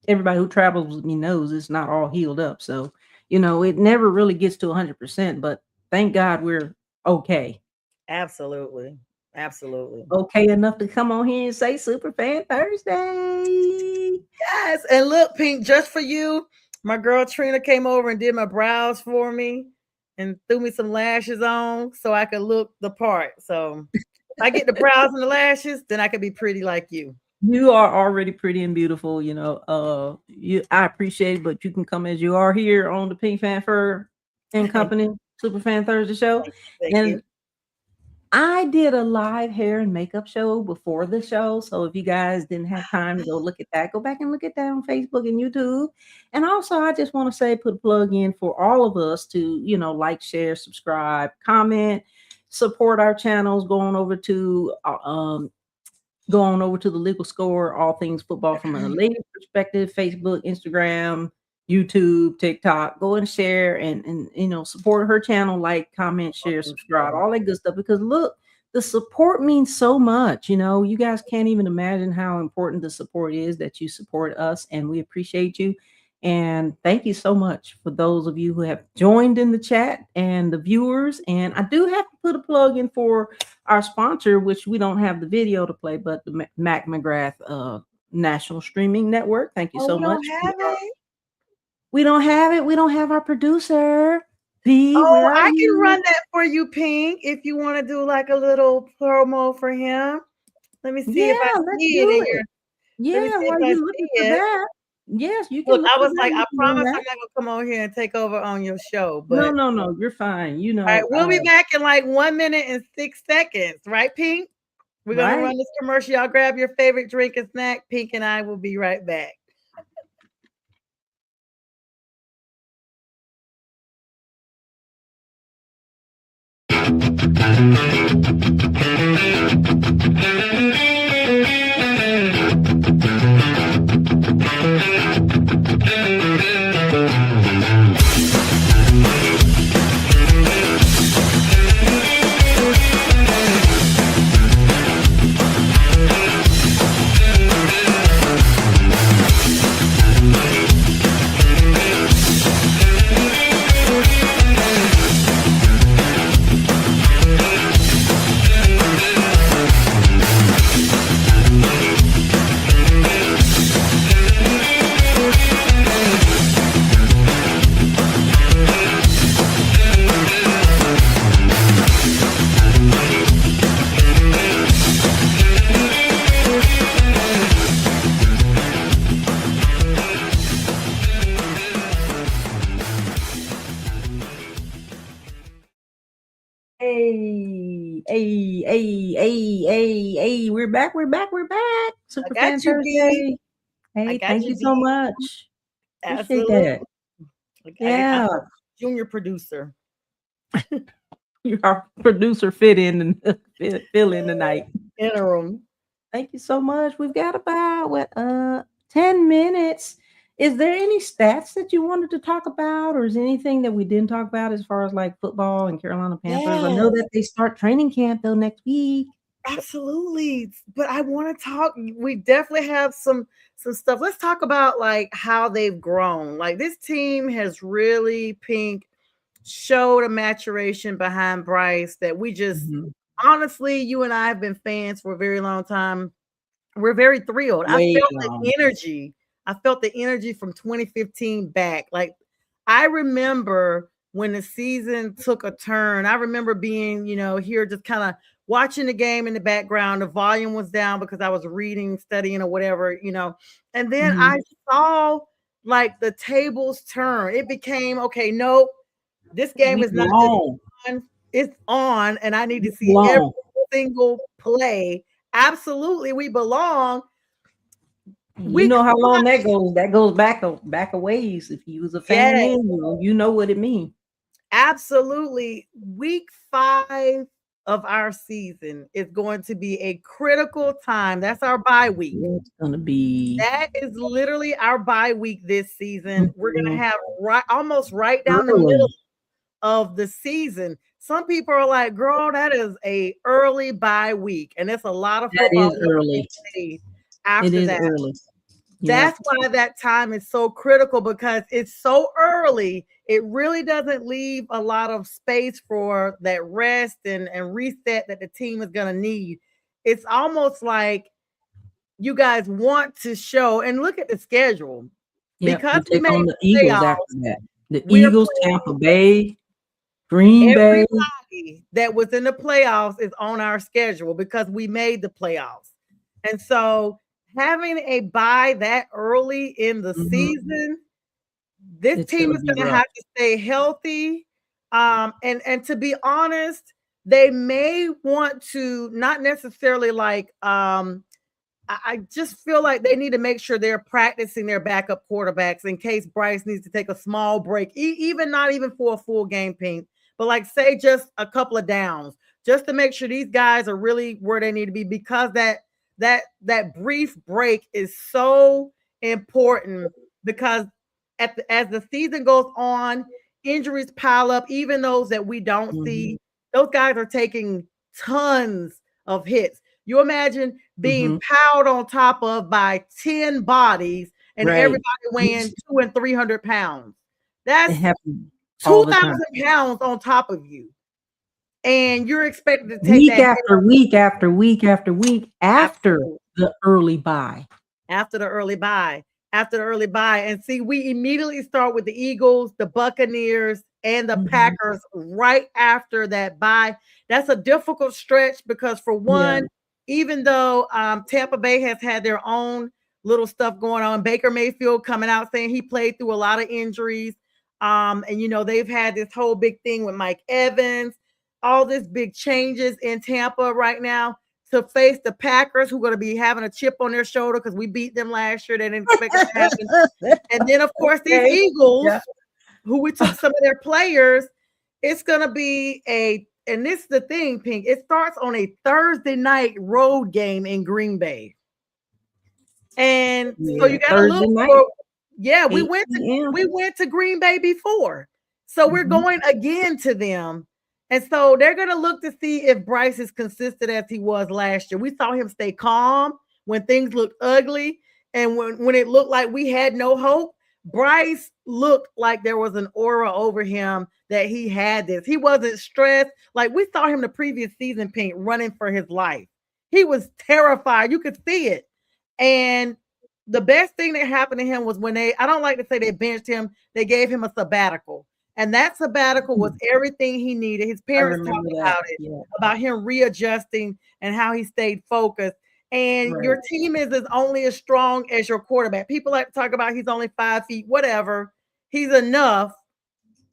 everybody who travels with me knows it's not all healed up. So, it never really gets to 100%, but thank God we're okay. Absolutely. Absolutely. Okay enough to come on here and say Superfan Thursday. Yes. And look, Pink, just for you, my girl Trina came over and did my brows for me and threw me some lashes on so I could look the part. So if I get the brows and the lashes, then I could be pretty like you. You are already pretty and beautiful, I appreciate it, but you can come as you are here on the Pink Fan Fur and Company Superfan Thursday show. Thank you. And I did a live hair and makeup show before the show. So if you guys didn't have time to go look at that, go back and look at that on Facebook and YouTube. And also, I just want to say, put a plug in for all of us to, like, share, subscribe, comment, support our channels, going over to the Legal Score, all things football from a lady perspective, Facebook, Instagram, YouTube, TikTok. Go and share and support her channel, like, comment, share, subscribe, all that good stuff. Because look, the support means so much. You guys can't even imagine how important the support is that you support us, and we appreciate you. And thank you so much for those of you who have joined in the chat and the viewers. And I do have to put a plug in for our sponsor, which we don't have the video to play, but the Mac McGrath National Streaming Network. Thank you so much. We don't have it. We don't have our producer. P, where are I you? can run that for you, Pink, if you want to do like a little promo for him. Let me see if I see it in your. Yeah, while you looking for that. Yes, you can. Look, I was like, I promise I'm not gonna come on here and take over on your show. But no, you're fine. All right, we'll be back in like 1 minute and 6 seconds, right, Pink? We're gonna run this commercial. Y'all grab your favorite drink and snack. Pink and I will be right back. Hey, we're back. Superfan Thursday. Hey, thank you so much. Appreciate that. Yeah. Junior producer. You're our producer fill in tonight. Interim. Thank you so much. We've got about 10 minutes. Is there any stats that you wanted to talk about, or is anything that we didn't talk about as far as like football and Carolina Panthers? I know that they start training camp though next week. Absolutely. But I want to talk. We definitely have some stuff. Let's talk about like how they've grown. Like this team has really, Pink, showed a maturation behind Bryce that we just honestly, you and I have been fans for a very long time. We're very thrilled. I felt the energy from 2015 back. Like I remember when the season took a turn. I remember being, here just kind of watching the game in the background. The volume was down because I was reading, studying, or whatever, And then I saw like the tables turn. It became, okay, nope, this game is not just on, it's on, and I need to see every single play. Absolutely, we belong. You know how long that goes. That goes back a ways. If you was a fan, you know what it means. Absolutely. Week 5 of our season is going to be a critical time. That's our bye week. It's gonna be. That is literally our bye week this season. We're gonna have almost right down the middle of the season. Some people are like, girl, that is a early bye week. And it's a lot of That football is early. played It after is that. early. That's Yep. why that time is so critical, because it's so early. It really doesn't leave a lot of space for that rest and reset that the team is going to need. It's almost like you guys want to show, and look at the schedule. Yep. Because We we take made on the the Eagles after playoffs, that. The we are Eagles, playing Tampa Bay, Green Bay. everybody that was in the playoffs is on our schedule because we made the playoffs. And so having a bye that early in the Mhm. season, this It's team gonna is be going to rough. have to stay healthy. And to be honest, they may want to not necessarily like I just feel like they need to make sure they're practicing their backup quarterbacks in case Bryce needs to take a small break, even not even for a full game, Pink, but like say just a couple of downs, just to make sure these guys are really where they need to be, because that brief break is so important. Because as the season goes on, injuries pile up, even those that we don't Mhm. see. Those guys are taking tons of hits. You imagine being Mhm. piled on top of by 10 bodies and Right. everybody weighing 200 and 300 pounds. It That's happens all the time. 2,000 pounds on top of you. And you're expected to take Week that hit after week after week after week after after, the early bye. after the early bye. After the early bye. And see, we immediately start with the Eagles, the Buccaneers, and the Mhm. Packers right after that bye. That's a difficult stretch because, for Yeah. one, even though Tampa Bay has had their own little stuff going on, Baker Mayfield coming out saying he played through a lot of injuries. And they've had this whole big thing with Mike Evans, all this big changes in Tampa right now to face the Packers, who are going to be having a chip on their shoulder because we beat them last year. They didn't expect it to happen. And then, of course, these Okay. Eagles, Yeah. who we took some of their players, it's going to be and this is the thing, Pink, it starts on a Thursday night road game in Green Bay. And so Yeah. you got to Thursday look night, for, yeah, 8 p.m. we went to Green Bay before. So we're Mhm. going again to them. And so they're going to look to see if Bryce is consistent as he was last year. We saw him stay calm when things looked ugly. And when it looked like we had no hope, Bryce looked like there was an aura over him that he had this. He wasn't stressed. Like we saw him the previous season, Pink, running for his life. He was terrified. You could see it. And the best thing that happened to him was when I don't like to say they benched him, they gave him a sabbatical. And that sabbatical was everything he needed. His I parents remember talked that. about it, Yeah. about him readjusting and how he stayed focused. And Right. your team is only as strong as your quarterback. People like to talk about he's only 5 feet, whatever. He's enough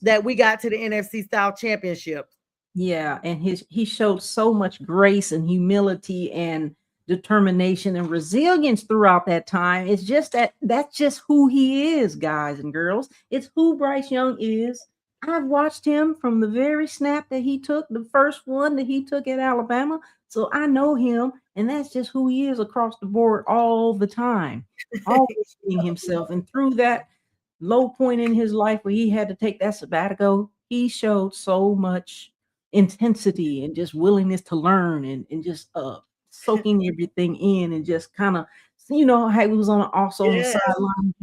that we got to the NFC South Championship. Yeah, and he showed so much grace and humility and determination and resilience throughout that time. It's just that's just who he is, guys and girls. It's who Bryce Young is. I've watched him from the very snap that he took, the first one that he took at Alabama. So I know him, and that's just who he is across the board all the time. Always being himself. And through that low point in his life where he had to take that sabbatical, he showed so much intensity and just willingness to learn and just soaking everything in and just kind of how he was also on the Yes. sideline,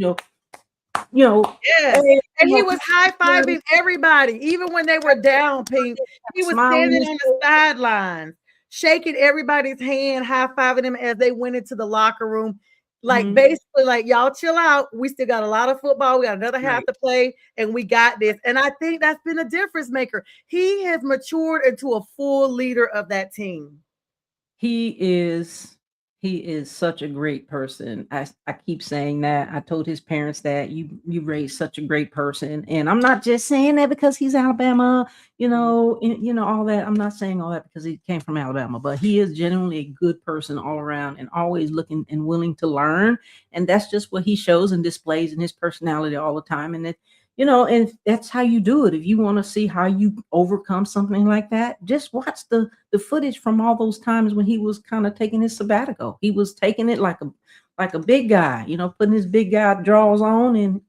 you know, Yes. hey, And he was high-fiving everybody, even when they were down, Pink. He was smiling standing his on the sidelines, shaking everybody's hand, high-fiving them as they went into the locker room. Like Mhm. basically, like, y'all chill out. We still got a lot of football. We got another half Right. to play, and we got this. And I think that's been a difference maker. He has matured into a full leader of that team. He is he is such a great person. I keep saying that. I told his parents that you raised such a great person, and I'm not just saying that because he's Alabama, all that. I'm not saying all that because he came from Alabama, but he is genuinely a good person all around and always looking and willing to learn, and that's just what he shows and displays in his personality all the time. And and that's how you do it. If you want to see how you overcome something like that, just watch the footage from all those times when he was kind of taking his sabbatical. He was taking it like a big guy, putting his big guy draws on and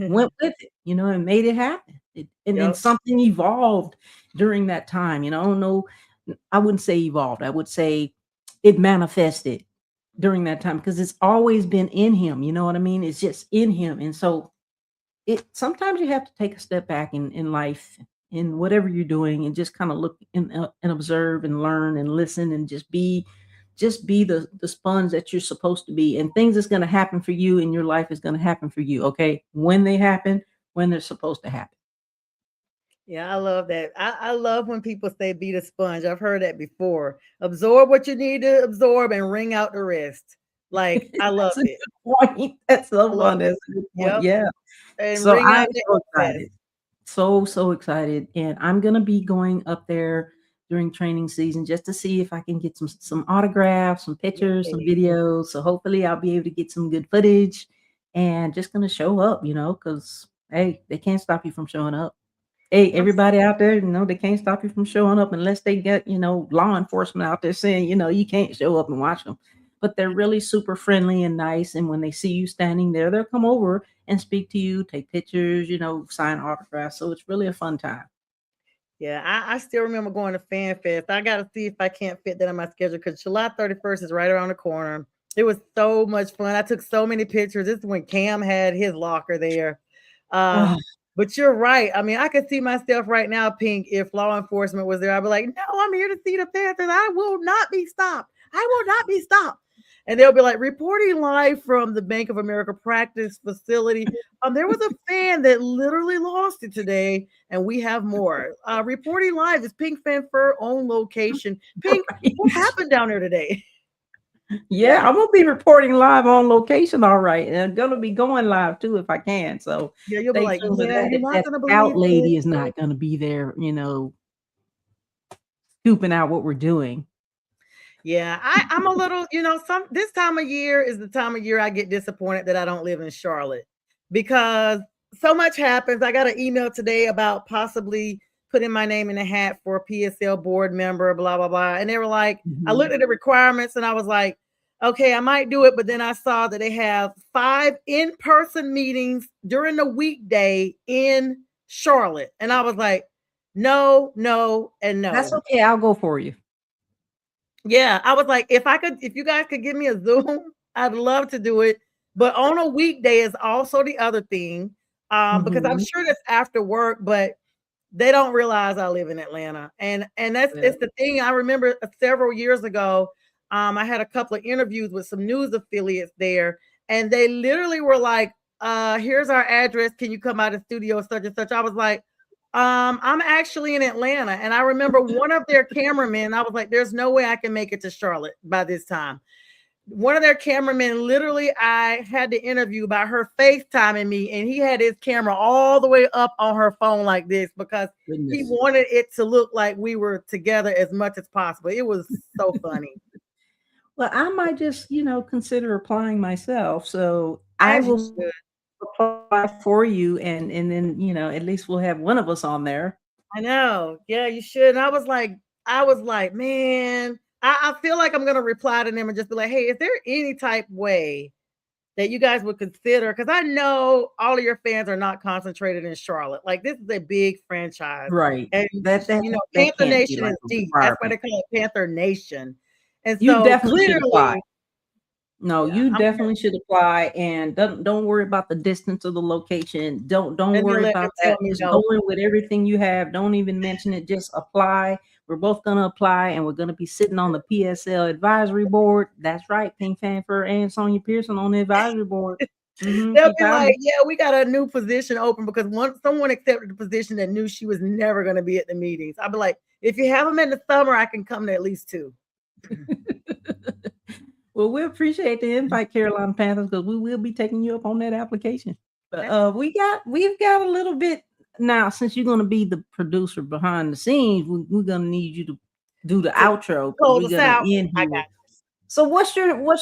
went with it, and made it happen. And then Yep. something evolved during that time. No, I wouldn't say evolved. I would say it manifested during that time because it's always been in him. You know what I mean? It's just in him. And so it sometimes you have to take a step back in life in whatever you're doing and just kind of look and observe and learn and listen and just be the sponge that you're supposed to be, and things is going to happen for you in your life is going to happen for you, okay, when they happen, when they're supposed to happen. Yeah, I love that. I love when people say be the sponge. I've heard that before. Absorb what you need to absorb and wring out the rest. Like, I love That's a it. good point. That's so I love fun. it. That's a good point. Yep. Yeah. And So wring I'm out the so excess. excited. So excited. And I'm gonna be going up there during training season just to see if I can get some autographs, some pictures, some Yay. videos. So hopefully I'll be able to get some good footage and just gonna show up, because hey, they can't stop you from showing up. Hey, I'm s- everybody out there, they can't stop you from showing up unless they get, law enforcement out there saying, you can't show up and watch them. But they're really super friendly and nice. And when they see you standing there, they'll come over and speak to you, take pictures, sign autographs. So it's really a fun time. yeah, I still remember going to Fan Fest. I gotta see if I can't fit that in my schedule because July 31st is right around the corner. It was so much fun. I took so many pictures. This is when Cam had his locker there. Oh, But you're right. I mean, I could see myself right now, Pink, if law enforcement was there. I'd be like, no, I'm here to see the Panthers. I will not be stopped. I will not be stopped. And they'll be like, reporting live from the Bank of America practice facility. There was a fan that literally lost it today, and we have more. Reporting live is Pink Fanfur on location. Pink, what right. happened down there today? Yeah, I'm gonna be reporting live on location, all right. And I'm gonna be going live too if I can. So Yeah, you'll be stay like, tuned for yeah, that. you're If not that gonna scout believe this. lady is not gonna be there, scooping out what we're doing. Yeah, I'm a little, some this time of year is the time of year I get disappointed that I don't live in Charlotte because so much happens. I got an email today about possibly putting my name in the hat for a PSL board member, blah, blah, blah. And they were like, I Mhm. looked at the requirements and I was like, okay, I might do it. But then I saw that they have 5 in-person meetings during the weekday in Charlotte. And I was like, no, no, and That's no. okay. I'll go for you. Yeah, I was like, if you guys could give me a Zoom, I'd love to do it. But on a weekday is also the other thing, because I'm Mhm. sure that's after work, but they don't realize I live in Atlanta, and that's Yeah. it's the thing. I remember several years ago, I had a couple of interviews with some news affiliates there, and they literally were like, "Here's our address. Can you come out of studio such and such?" I was like, I'm actually in Atlanta. And I remember one of their cameramen, I was like, there's no way I can make it to Charlotte by this time. One of their cameramen, literally, I had to interview about her FaceTiming me, and he had his camera all the way up on her phone like this because he Goodness. wanted it to look like we were together as much as possible. It was so funny. Well, I might just, consider applying myself. So I As you will should. apply for you and then, at least we'll have one of us on there. I know. Yeah, you should. And I was like, man, I feel like I'm gonna reply to them and just be like, hey, is there any type way that you guys would consider? Because I know all of your fans are not concentrated in Charlotte. Like this is a big franchise. Right. And That Panther can't be Nation like is a deep. That's why they requirement. call it Panther Nation. And You so definitely should apply. clearly, No, yeah, you definitely should apply and don't worry about the distance of the location. Don't and then worry let them about tell that. me Just no. go in with everything you have. Don't even mention it. Just apply. We're both gonna apply and we're gonna be sitting on the PSL advisory board. That's right, Pink Fanfur and Sonya Pearson on the advisory board. They'll Keep be out of like, it. yeah, we got a new position open because someone accepted the position that knew she was never going to be at the meetings. I'll be like, if you have them in the summer, I can come to at least 2. Well, we appreciate the invite, Carolina Panthers, because we will be taking you up on that application. But we've got a little bit now since you're gonna be the producer behind the scenes. We're gonna need you to do the To outro because close we're us gonna out, end I here. got So what's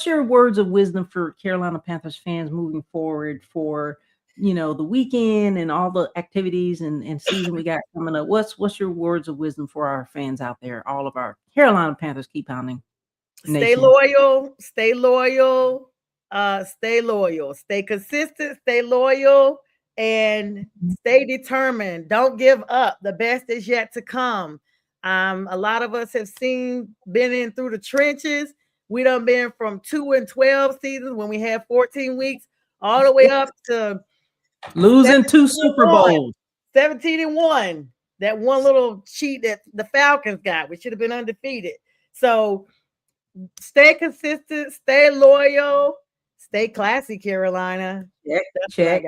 your words of wisdom for Carolina Panthers fans moving forward for the weekend and all the activities and season we got coming up? What's your words of wisdom for our fans out there, all of our Carolina Panthers keep pounding Stay nation? loyal, stay loyal, stay loyal, stay consistent, stay loyal, and stay determined. Don't give up. The best is yet to come. A lot of us have been in through the trenches. We done been from 2-12 seasons when we had 14 weeks, all the way up to losing 2 Super Bowls. 17-1. That one little cheat that the Falcons got. We should have been undefeated. So stay consistent, stay loyal, stay classy, Carolina. Check.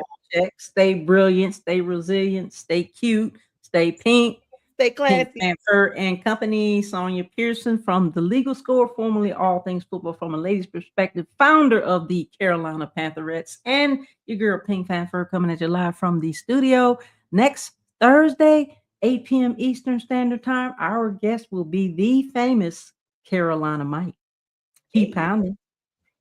Stay brilliant, stay resilient, stay cute, stay pink. Stay classy. Pink Panther and Company, Sonja Pearson from The Legal Score, formerly All Things Football from a Lady's Perspective, founder of the Carolina Pantherettes, and your girl Pink Panther coming at you live from the studio. Next Thursday, 8 p.m. Eastern Standard Time, our guest will be the famous Carolina Mike. Keep pounding.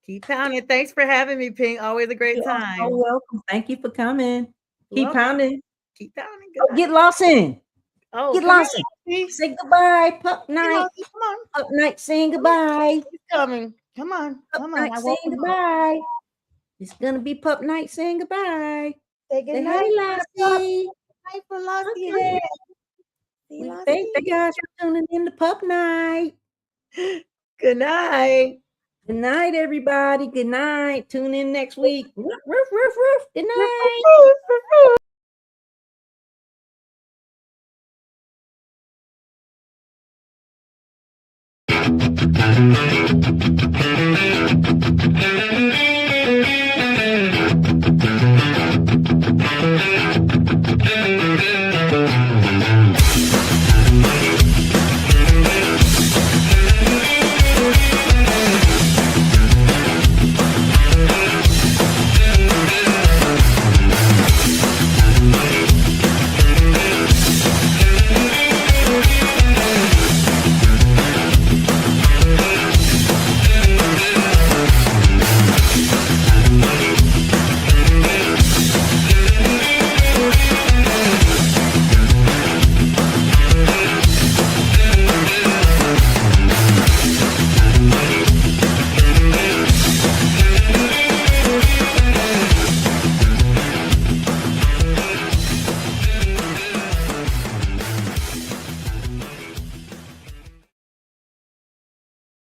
Keep pounding. Thanks for having me, Pink. Always a great time. You're welcome. Thank you for coming. Keep pounding. Keep pounding. Oh, get lost in. Oh, get lost in. Say goodbye, Pup Night. Come on. Pup Night saying goodbye. He's coming. Come on. Pup Night saying goodbye. It's gonna be Pup Night saying goodbye. Say good night, Lassie. Hi for Lassie. Okay. We thank the guys for tuning in to Pup Night. Good night. Good night, everybody. Good night. Tune in next week. Roof, roof, roof, roof. Good night.